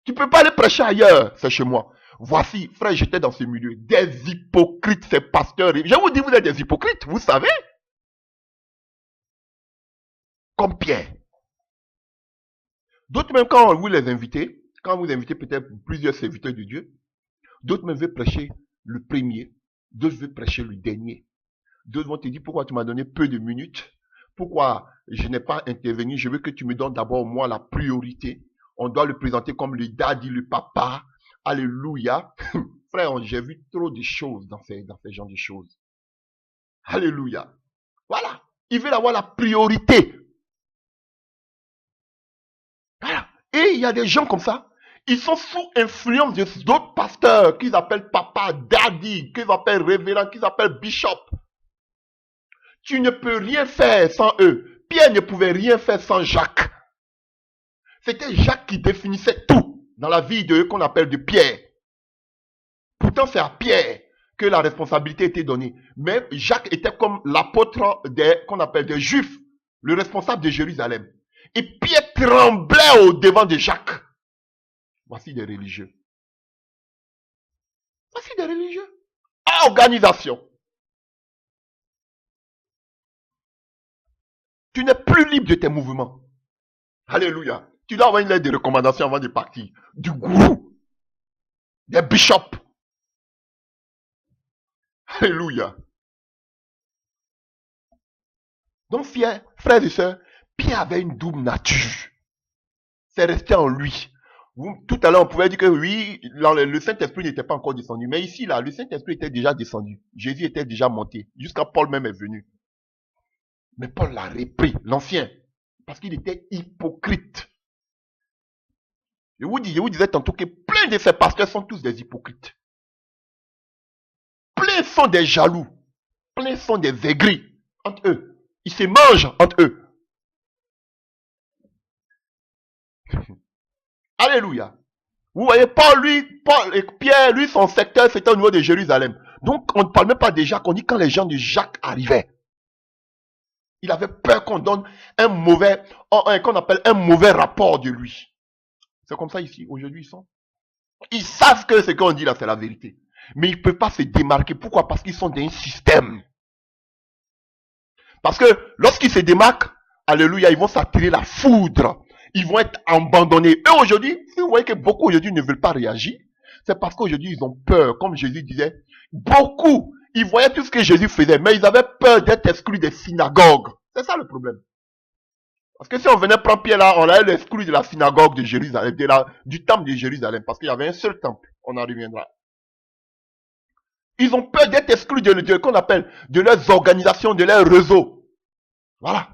Tu ne peux pas aller prêcher ailleurs, c'est chez moi. Voici, frère, j'étais dans ce milieu. Des hypocrites, ces pasteurs. Je vous dis, vous êtes des hypocrites, vous savez. Comme Pierre. D'autres même, quand vous les invitez, quand vous invitez peut-être plusieurs serviteurs de Dieu, d'autres même veulent prêcher le premier, d'autres veulent prêcher le dernier. D'autres vont te dire, pourquoi tu m'as donné peu de minutes? Pourquoi je n'ai pas intervenu? Je veux que tu me donnes d'abord, moi, la priorité. On doit le présenter comme le daddy, le papa. Alléluia. Frère, j'ai vu trop de choses dans ces genres de choses. Alléluia. Voilà. Ils veulent avoir la priorité. Voilà. Et il y a des gens comme ça. Ils sont sous influence d'autres pasteurs qu'ils appellent papa, daddy, qu'ils appellent révérend, qu'ils appellent bishop. Tu ne peux rien faire sans eux. Pierre ne pouvait rien faire sans Jacques. C'était Jacques qui définissait tout dans la vie de eux qu'on appelle de Pierre. Pourtant, c'est à Pierre que la responsabilité était donnée. Mais Jacques était comme l'apôtre qu'on appelle des Juifs, le responsable de Jérusalem. Et Pierre tremblait au devant de Jacques. Voici des religieux. Voici des religieux. Organisation. Tu n'es plus libre de tes mouvements. Alléluia. Tu dois avoir une lettre de recommandation avant de partir. Du gourou. Des bishops. Alléluia. Donc, frères et sœurs, Pierre avait une double nature. C'est resté en lui. Tout à l'heure, on pouvait dire que oui, le Saint-Esprit n'était pas encore descendu. Mais ici, là, le Saint-Esprit était déjà descendu. Jésus était déjà monté. Jusqu'à Paul même est venu. Mais Paul l'a repris, l'ancien. Parce qu'il était hypocrite. Je vous disais tantôt que plein de ces pasteurs sont tous des hypocrites. Plein sont des jaloux. Plein sont des aigris entre eux. Ils se mangent entre eux. Alléluia. Vous voyez, Paul et Pierre, lui, son secteur, c'était au niveau de Jérusalem. Donc, on ne parle même pas de Jacques. On dit quand les gens de Jacques arrivaient. Il avait peur qu'on donne qu'on appelle un mauvais rapport de lui. C'est comme ça ici, aujourd'hui, ils savent que ce qu'on dit là, c'est la vérité. Mais ils ne peuvent pas se démarquer. Pourquoi? Parce qu'ils sont dans un système. Parce que lorsqu'ils se démarquent, alléluia, ils vont s'attirer la foudre. Ils vont être abandonnés. Eux aujourd'hui, si vous voyez que beaucoup aujourd'hui ne veulent pas réagir, c'est parce qu'aujourd'hui ils ont peur. Comme Jésus disait, beaucoup, ils voyaient tout ce que Jésus faisait, mais ils avaient peur d'être exclus des synagogues. C'est ça le problème. Parce que si on venait prendre Pierre là, on allait l'exclure de la synagogue de Jérusalem, du temple de Jérusalem, parce qu'il y avait un seul temple. On en reviendra. Ils ont peur d'être exclus de qu'on appelle de leurs organisations, de leurs réseaux. Voilà.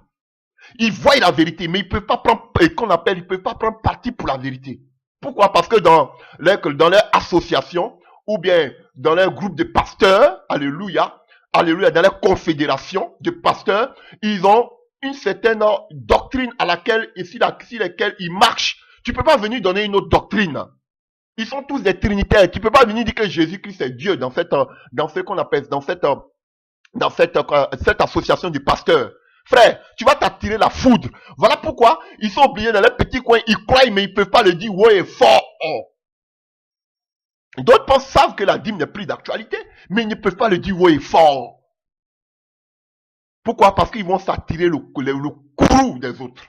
Ils voient la vérité, mais ils ne peuvent pas prendre, ils peuvent pas prendre parti pour la vérité. Pourquoi? Parce que dans leur association, ou bien dans leur groupe de pasteurs, alléluia, dans leur confédération de pasteurs, ils ont une certaine doctrine à laquelle, et sur laquelle ils marchent. Tu peux pas venir donner une autre doctrine. Ils sont tous des trinitaires. Tu peux pas venir dire que Jésus-Christ est Dieu dans ce qu'on appelle, cette association du pasteur. Frère, tu vas t'attirer la foudre. Voilà pourquoi ils sont oubliés dans les petits coins. Ils croient, mais ils peuvent pas le dire haut et fort. D'autres savent que la dîme n'est plus d'actualité, mais ils ne peuvent pas le dire haut et fort. Pourquoi? Parce qu'ils vont s'attirer le courroux des autres.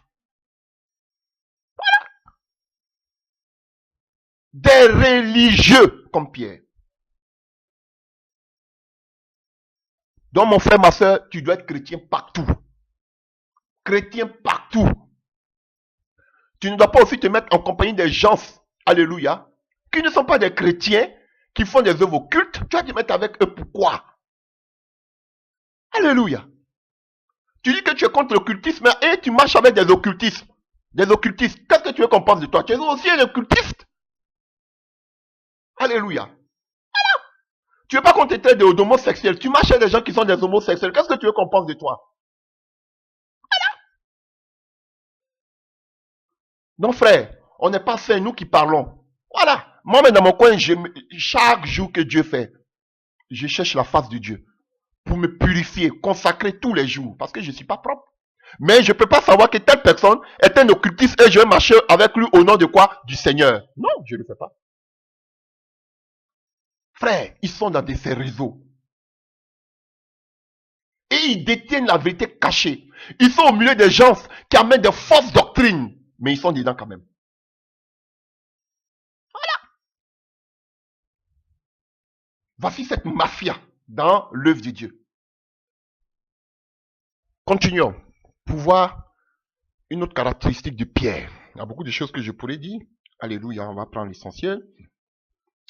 Voilà. Des religieux comme Pierre. Donc mon frère, ma soeur, tu dois être chrétien partout. Chrétien partout. Tu ne dois pas aussi te mettre en compagnie des gens, alléluia, qui ne sont pas des chrétiens, qui font des œuvres occultes. Tu vas te mettre avec eux, pourquoi? Alléluia. Tu dis que tu es contre l'occultisme et tu marches avec des occultistes. Des occultistes. Qu'est-ce que tu veux qu'on pense de toi? Tu es aussi un occultiste. Alléluia. Voilà. Tu veux pas qu'on te traite d'homosexuel. Tu marches avec des gens qui sont des homosexuels. Qu'est-ce que tu veux qu'on pense de toi? Voilà. Donc frère, on n'est pas c'est nous qui parlons. Voilà. Moi, dans mon coin, chaque jour que Dieu fait, je cherche la face de Dieu pour me purifier, consacrer tous les jours, parce que je ne suis pas propre. Mais je ne peux pas savoir que telle personne est un occultiste et je vais marcher avec lui au nom de quoi? Du Seigneur. Non, je ne le fais pas. Frère, ils sont dans ces réseaux. Et ils détiennent la vérité cachée. Ils sont au milieu des gens qui amènent de fausses doctrines, mais ils sont dedans quand même. Voilà. Voici cette mafia dans l'œuvre de Dieu. Continuons. Pour voir une autre caractéristique de Pierre. Il y a beaucoup de choses que je pourrais dire. Alléluia, on va prendre l'essentiel.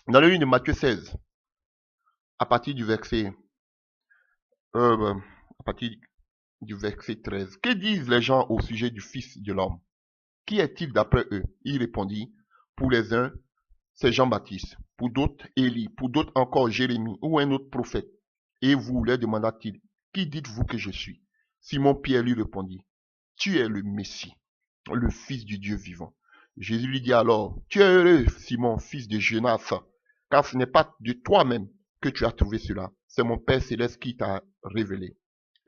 Dans le livre de Matthieu 16, à partir du verset 13. Que disent les gens au sujet du Fils de l'homme? Qui est-il d'après eux? Il répondit, pour les uns, c'est Jean-Baptiste, pour d'autres, Élie, pour d'autres encore Jérémie ou un autre prophète. Et vous, leur demanda-t-il, qui dites-vous que je suis? Simon-Pierre lui répondit, tu es le Messie, le Fils du Dieu vivant. Jésus lui dit alors, tu es heureux, Simon, fils de Jonas, car ce n'est pas de toi-même que tu as trouvé cela, c'est mon Père céleste qui t'a révélé.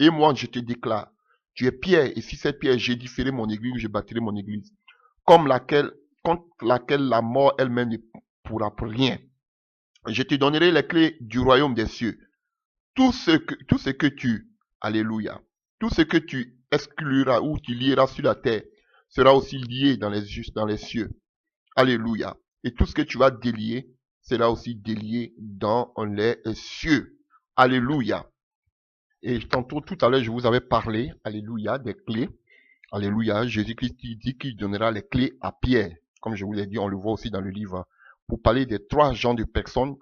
Et moi, je te déclare, tu es Pierre, et si cette pierre, j'édifierai mon église, je bâtirai mon église, contre laquelle la mort elle-même ne pourra pour rien. Je te donnerai les clés du royaume des cieux. Tout ce que tu, alléluia, tout ce que tu excluras ou tu lieras sur la terre, sera aussi lié dans les cieux. Alléluia. Et tout ce que tu vas délier, sera aussi délié dans les cieux. Alléluia. Et tantôt, tout à l'heure, je vous avais parlé, alléluia, des clés. Alléluia. Jésus-Christ dit qu'il donnera les clés à Pierre. Comme je vous l'ai dit, on le voit aussi dans le livre. Pour parler des 3 genres de personnes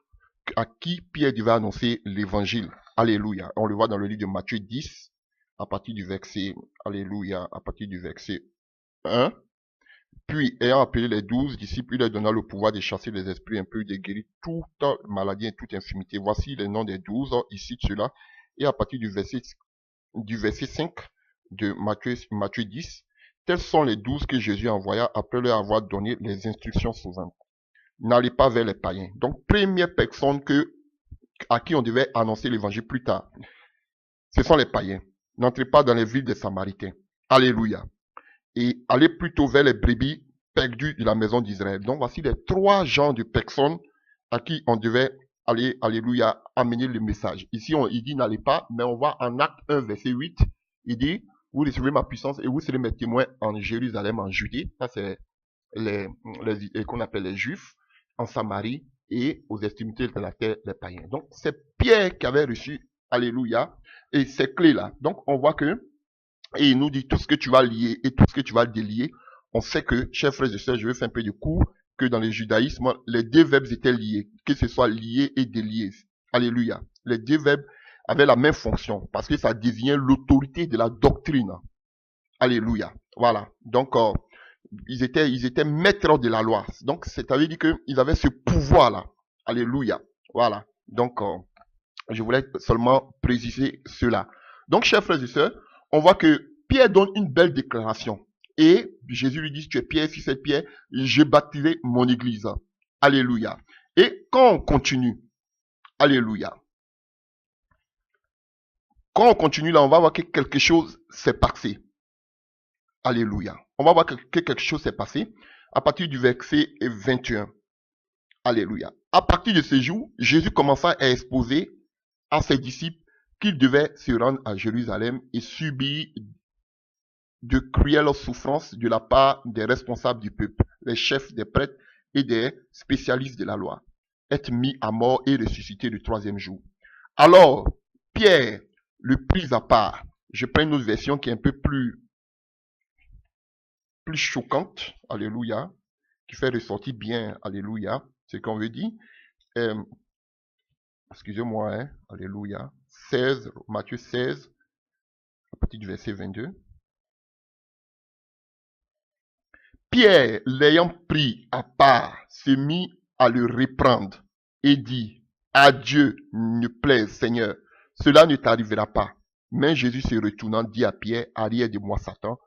à qui Pierre devait annoncer l'évangile. Alléluia. On le voit dans le livre de Matthieu 10, à partir du verset, alléluia, à partir du verset 1. Puis, ayant appelé les 12 disciples, il leur donna le pouvoir de chasser les esprits impurs, de guérir toute maladie et toute infirmité. Voici les noms des 12, ici de ceux-là. Et à partir du verset 5 de Matthieu 10, tels sont les 12 que Jésus envoya après leur avoir donné les instructions suivantes. N'allez pas vers les païens. Donc, première personne à qui on devait annoncer l'évangile plus tard, ce sont les païens. N'entrez pas dans les villes des Samaritains. Alléluia. Et allez plutôt vers les brebis perdues de la maison d'Israël. Donc, voici les 3 genres de personnes à qui on devait aller, alléluia, amener le message. Ici, il dit n'allez pas, mais on voit en Acte 1, verset 8, il dit, vous recevrez ma puissance et vous serez mes témoins en Jérusalem, en Judée. Ça, c'est qu'on appelle les Juifs, en Samarie et aux extrémités de la terre, les païens. Donc, c'est Pierre qui avait reçu, alléluia, et ces clés-là. Donc, on voit que, et il nous dit tout ce que tu vas lier et tout ce que tu vas délier. On sait que, chers frères et sœurs, je vais faire un peu de cours, que dans le judaïsme, les 2 verbes étaient liés, que ce soit lié et délié. Alléluia. Les 2 verbes avaient la même fonction, parce que ça désignait l'autorité de la doctrine. Alléluia. Voilà. Donc, ils étaient maîtres de la loi. Donc, c'est-à-dire qu'ils avaient ce pouvoir-là. Alléluia. Voilà. Donc, je voulais seulement préciser cela. Donc, chers frères et sœurs, on voit que Pierre donne une belle déclaration. Et Jésus lui dit, tu es Pierre, sur cette pierre, je bâtirai mon église. Alléluia. Et quand on continue, alléluia. Quand on continue là, on va voir que quelque chose s'est passé. Alléluia. On va voir que quelque chose s'est passé à partir du verset 21. Alléluia. À partir de ce jour, Jésus commença à exposer à ses disciples qu'ils devaient se rendre à Jérusalem et subir de cruelles souffrances de la part des responsables du peuple, les chefs des prêtres et des spécialistes de la loi, être mis à mort et ressuscité le troisième jour. Alors, Pierre le prit à part. Je prends une autre version qui est un peu plus choquante, alléluia, qui fait ressortir bien, alléluia, ce qu'on veut dire. Excusez-moi, hein, alléluia, 16, Matthieu 16, à partir du verset 22. Pierre, l'ayant pris à part, se mit à le reprendre et dit, à Dieu ne plaise, Seigneur, cela ne t'arrivera pas. Mais Jésus se retournant dit à Pierre, arrière de moi, Satan,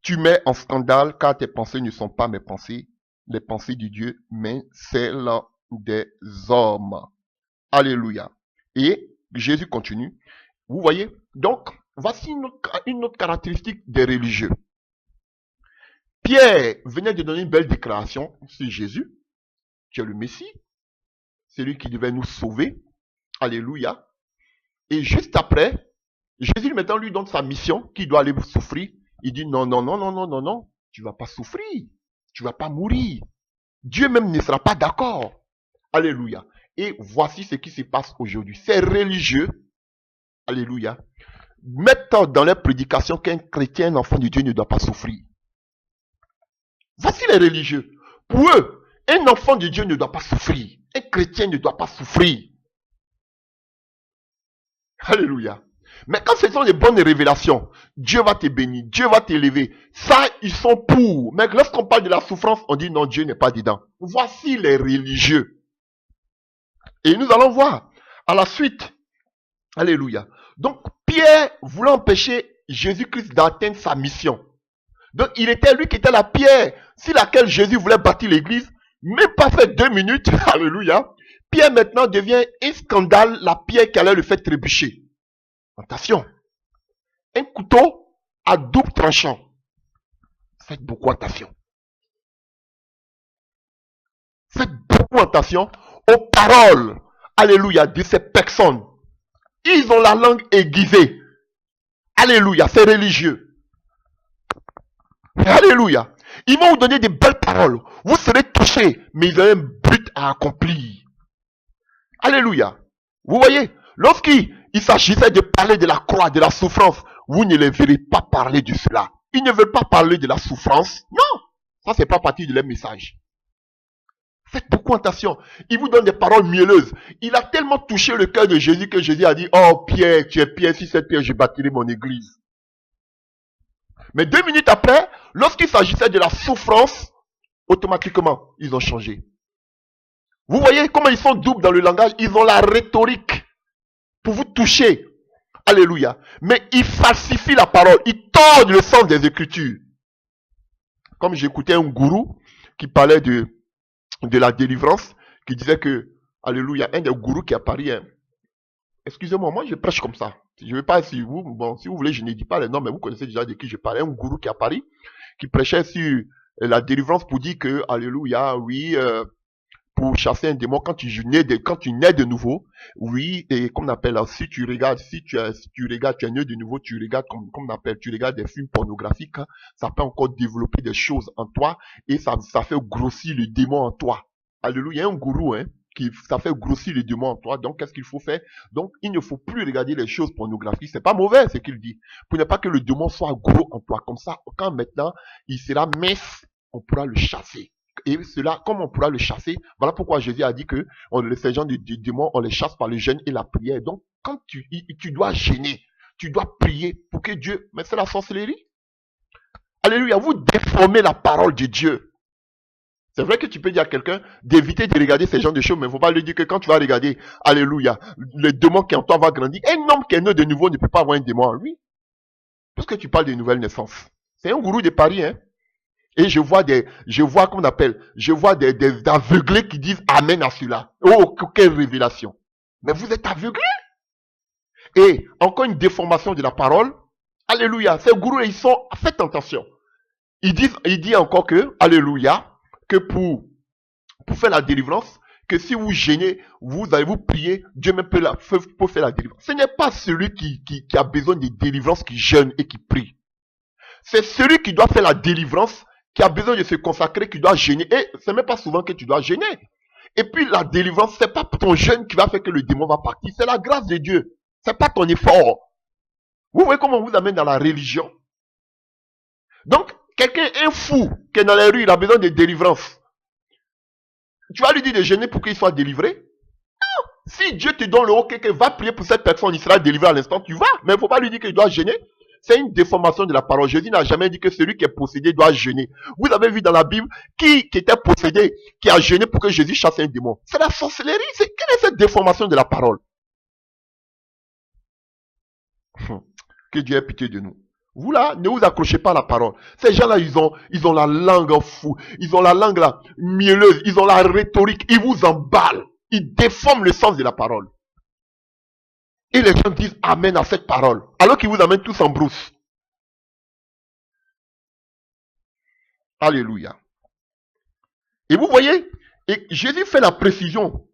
tu mets en scandale car tes pensées ne sont pas mes pensées, les pensées de Dieu, mais celles des hommes. Alléluia. Et Jésus continue. Vous voyez, donc, voici une autre caractéristique des religieux. Pierre venait de donner une belle déclaration sur Jésus, qui est le Messie, c'est lui qui devait nous sauver. Alléluia. Et juste après, Jésus maintenant lui donne sa mission, qu'il doit aller souffrir. Il dit non, non, non, non, non, non, non, tu vas pas souffrir, tu vas pas mourir. Dieu même ne sera pas d'accord. Alléluia. Et voici ce qui se passe aujourd'hui. Ces religieux, alléluia, mettent dans leur prédication qu'un chrétien, un enfant de Dieu, ne doit pas souffrir. Voici les religieux. Pour eux, un enfant de Dieu ne doit pas souffrir. Un chrétien ne doit pas souffrir. Alléluia. Mais quand ce sont les bonnes révélations, Dieu va te bénir, Dieu va t'élever. Ça, ils sont pour. Mais lorsqu'on parle de la souffrance, on dit non, Dieu n'est pas dedans. Voici les religieux. Et nous allons voir à la suite. Alléluia. Donc, Pierre voulait empêcher Jésus-Christ d'atteindre sa mission. Donc, il était lui qui était la pierre sur laquelle Jésus voulait bâtir l'église. Même pas fait 2 minutes. Alléluia. Pierre maintenant devient un scandale, la pierre qui allait le faire trébucher. Attention. Un couteau à double tranchant. Faites beaucoup attention. Faites beaucoup attention aux paroles, alléluia, de ces personnes. Ils ont la langue aiguisée. Alléluia, c'est religieux. Alléluia. Ils vont vous donner des belles paroles. Vous serez touchés, mais ils ont un but à accomplir. Alléluia. Vous voyez, lorsqu'il s'agissait de parler de la croix, de la souffrance, vous ne les verrez pas parler de cela. Ils ne veulent pas parler de la souffrance. Non, ça c'est pas partie de leur message. Faites beaucoup attention. Il vous donne des paroles mielleuses. Il a tellement touché le cœur de Jésus que Jésus a dit, oh Pierre, tu es Pierre, si cette pierre, je bâtirai mon église. Mais 2 minutes après, lorsqu'il s'agissait de la souffrance, automatiquement, ils ont changé. Vous voyez comment ils sont doubles dans le langage. Ils ont la rhétorique pour vous toucher. Alléluia. Mais ils falsifient la parole. Ils tordent le sens des Écritures. Comme j'écoutais un gourou qui parlait de la délivrance, qui disait que, alléluia, un des gourous qui est à Paris, hein. Excusez-moi, moi je prêche comme ça. Je ne vais pas, si vous voulez, je ne dis pas les noms, mais vous connaissez déjà de qui je parlais. Un gourou qui est à Paris, qui prêchait sur la délivrance pour dire que, alléluia, oui, pour chasser un démon, quand tu nais de nouveau, oui, et comme on appelle, si tu regardes, tu es né de nouveau, tu regardes, comme on appelle, tu regardes des films pornographiques, hein, ça peut encore développer des choses en toi, et ça fait grossir le démon en toi. Alléluia, il y a un gourou, hein, ça fait grossir le démon en toi, donc qu'est-ce qu'il faut faire? Donc, il ne faut plus regarder les choses pornographiques, c'est pas mauvais ce qu'il dit, pour ne pas que le démon soit gros en toi, comme ça, quand maintenant, il sera mince, on pourra le chasser. Et cela, comme on pourra le chasser, voilà pourquoi Jésus a dit que ces gens du démon, on les chasse par le jeûne et la prière. Donc, quand tu dois gêner, tu dois prier pour que Dieu, mais c'est la sorcellerie. Alléluia, vous déformez la parole de Dieu. C'est vrai que tu peux dire à quelqu'un d'éviter de regarder ces genres de choses, mais il ne faut pas lui dire que quand tu vas regarder, alléluia, le démon qui en toi va grandir. Un homme qui est né de nouveau ne peut pas avoir un démon en lui. Parce que tu parles de nouvelle naissance. C'est un gourou de Paris, hein. Et je vois comment on appelle, je vois des aveuglés qui disent Amen à cela. Oh, quelle révélation. Mais vous êtes aveuglés. Et encore une déformation de la parole. Alléluia. Ces gourous, ils sont, faites attention. Il dit encore que, alléluia, que pour faire la délivrance, que si vous gênez, vous allez vous prier, Dieu même peut faire la délivrance. Ce n'est pas celui qui a besoin de délivrance qui jeûne et qui prie. C'est celui qui doit faire la délivrance, qui a besoin de se consacrer, qui doit gêner. Et c'est même pas souvent que tu dois gêner. Et puis la délivrance, c'est pas ton jeûne qui va faire que le démon va partir, c'est la grâce de Dieu. C'est pas ton effort. Vous voyez comment on vous amène dans la religion. Donc, quelqu'un est fou, qui est dans les rues, il a besoin de délivrance. Tu vas lui dire de jeûner pour qu'il soit délivré? Non. Si Dieu te donne le OK, que va prier pour cette personne, il sera délivré à l'instant, tu vas. Mais il ne faut pas lui dire qu'il doit jeûner. C'est une déformation de la parole. Jésus n'a jamais dit que celui qui est possédé doit jeûner. Vous avez vu dans la Bible qui était possédé, qui a jeûné pour que Jésus chasse un démon. C'est la sorcellerie. Quelle est cette déformation de la parole? Que Dieu ait pitié de nous. Vous là, ne vous accrochez pas à la parole. Ces gens-là, ils ont la langue fou. Ils ont la langue là, mielleuse. Ils ont la rhétorique. Ils vous emballent. Ils déforment le sens de la parole. Et les gens disent Amen à cette parole. Alors qu'ils vous amènent tous en brousse. Alléluia. Et vous voyez, et Jésus fait la précision.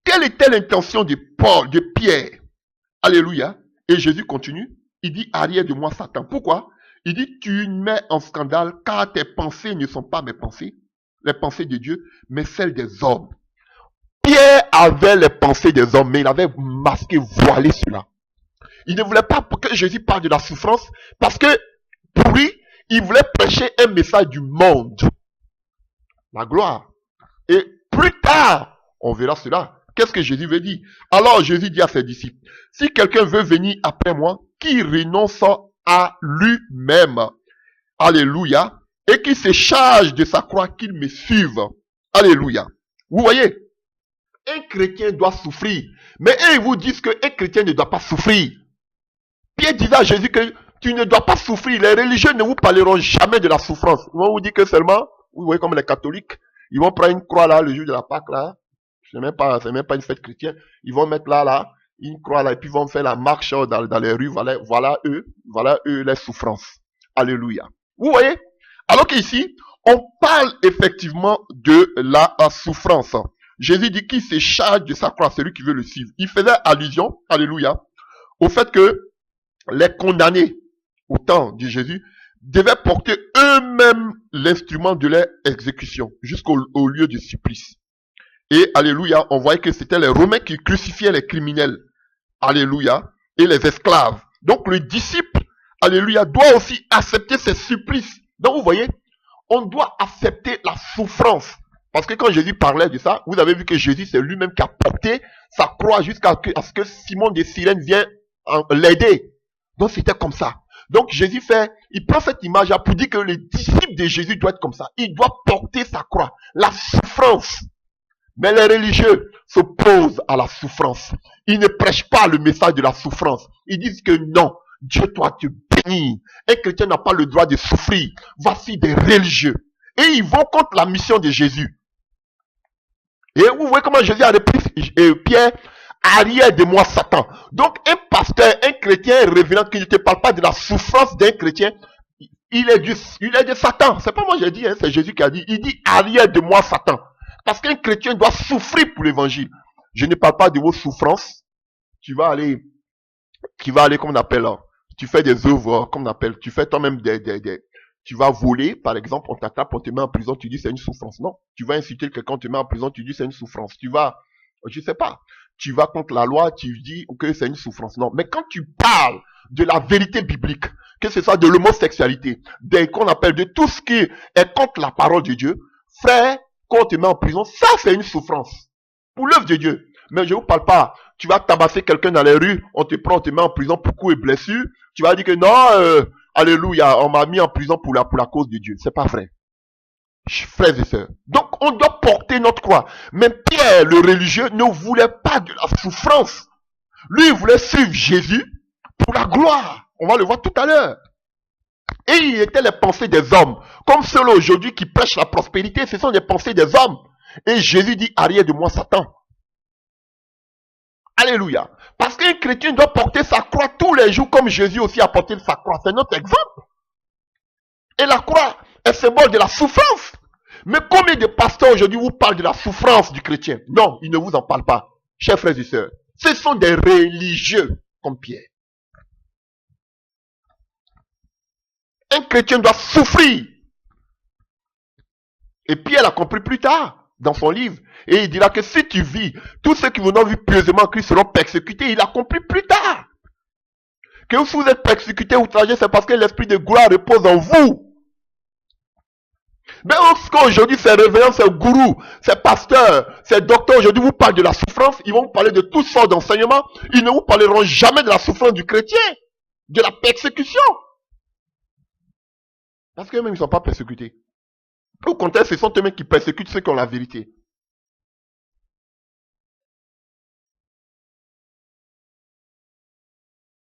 Quelle était l'intention de Paul, de Pierre? Alléluia. Et Jésus continue. Il dit, arrière de moi, Satan. Pourquoi? Il dit, tu mets en scandale, car tes pensées ne sont pas mes pensées, les pensées de Dieu, mais celles des hommes. Pierre avait les pensées des hommes, mais il avait masqué, voilé cela. Il ne voulait pas que Jésus parle de la souffrance, parce que pour lui, il voulait prêcher un message du monde. La gloire. Et plus tard, on verra cela. Qu'est-ce que Jésus veut dire? Alors Jésus dit à ses disciples, si quelqu'un veut venir après moi, qu'il renonce à lui-même, alléluia, et qu'il se charge de sa croix, qu'il me suive, alléluia. Vous voyez, un chrétien doit souffrir, mais eux ils vous disent qu'un chrétien ne doit pas souffrir. Pierre disait à Jésus que tu ne dois pas souffrir, les religieux ne vous parleront jamais de la souffrance. Ils vont vous dire que seulement, vous voyez comme les catholiques, ils vont prendre une croix là, le jour de la Pâque là, c'est même pas une fête chrétienne. Ils vont mettre là, une croix là, et puis ils vont faire la marche dans les rues. Voilà eux, les souffrances. Alléluia. Vous voyez? Alors qu'ici, on parle effectivement de la souffrance. Jésus dit qu'il se charge de sa croix, celui qui veut le suivre. Il faisait allusion, alléluia, au fait que les condamnés au temps de Jésus devaient porter eux-mêmes l'instrument de leur exécution jusqu'au lieu du supplice. Et alléluia, on voyait que c'était les Romains qui crucifiaient les criminels. Alléluia. Et les esclaves. Donc le disciple, alléluia, doit aussi accepter ces supplices. Donc vous voyez, on doit accepter la souffrance. Parce que quand Jésus parlait de ça, vous avez vu que Jésus, c'est lui-même qui a porté sa croix jusqu'à ce que Simon de Cyrène vienne l'aider. Donc c'était comme ça. Donc Jésus il prend cette image-là pour dire que le disciple de Jésus doit être comme ça. Il doit porter sa croix. La souffrance. Mais les religieux s'opposent à la souffrance. Ils ne prêchent pas le message de la souffrance. Ils disent que non, Dieu doit te bénir. Un chrétien n'a pas le droit de souffrir. Voici des religieux. Et ils vont contre la mission de Jésus. Et vous voyez comment Jésus a repris Pierre, arrière de moi Satan. Donc un pasteur, un chrétien, un révérend qui ne te parle pas de la souffrance d'un chrétien, il est de Satan. C'est pas moi qui ai dit, hein, c'est Jésus qui a dit. Il dit arrière de moi Satan. Parce qu'un chrétien doit souffrir pour l'évangile. Je ne parle pas de vos souffrances. Tu vas aller, comme on appelle, tu fais des œuvres, comme on appelle, tu fais toi-même tu vas voler, par exemple, on t'attrape, on te met en prison, tu dis c'est une souffrance. Non. Tu vas insulter quelqu'un, on te met en prison, tu dis c'est une souffrance. Tu vas, je sais pas, tu vas contre la loi, tu dis que c'est une souffrance. Non. Mais quand tu parles de la vérité biblique, que ce soit de l'homosexualité, qu'on appelle de tout ce qui est contre la parole de Dieu, frère, quand on te met en prison, ça c'est une souffrance. Pour l'œuvre de Dieu. Mais je ne vous parle pas. Tu vas tabasser quelqu'un dans les rues, on te prend, on te met en prison pour coups et blessures. Tu vas dire que non, alléluia, on m'a mis en prison pour la cause de Dieu. C'est pas vrai. Frères et sœurs. Donc on doit porter notre croix. Mais Pierre, le religieux, ne voulait pas de la souffrance. Lui, il voulait suivre Jésus pour la gloire. On va le voir tout à l'heure. Et il était les pensées des hommes. Comme ceux-là aujourd'hui qui prêchent la prospérité, ce sont des pensées des hommes. Et Jésus dit, arrière de moi, Satan. Alléluia. Parce qu'un chrétien doit porter sa croix tous les jours comme Jésus aussi a porté sa croix. C'est notre exemple. Et la croix est symbole de la souffrance. Mais combien de pasteurs aujourd'hui vous parlent de la souffrance du chrétien? Non, ils ne vous en parlent pas. Chers frères et sœurs, ce sont des religieux comme Pierre. Un chrétien doit souffrir. Et Pierre l'a compris plus tard dans son livre. Et il dira que si tu vis, tous ceux qui vous ont vu pieusement en Christ seront persécutés. Il a compris plus tard que vous êtes persécutés, outragés, c'est parce que l'esprit de gloire repose en vous. Mais aujourd'hui, ces révérends, ces gourous, ces pasteurs, ces docteurs, aujourd'hui, vous parlent de la souffrance. Ils vont vous parler de toutes sortes d'enseignements. Ils ne vous parleront jamais de la souffrance du chrétien, de la persécution. Parce qu'eux-mêmes, ils ne sont pas persécutés. Au contraire, ce sont eux-mêmes qui persécutent ceux qui ont la vérité.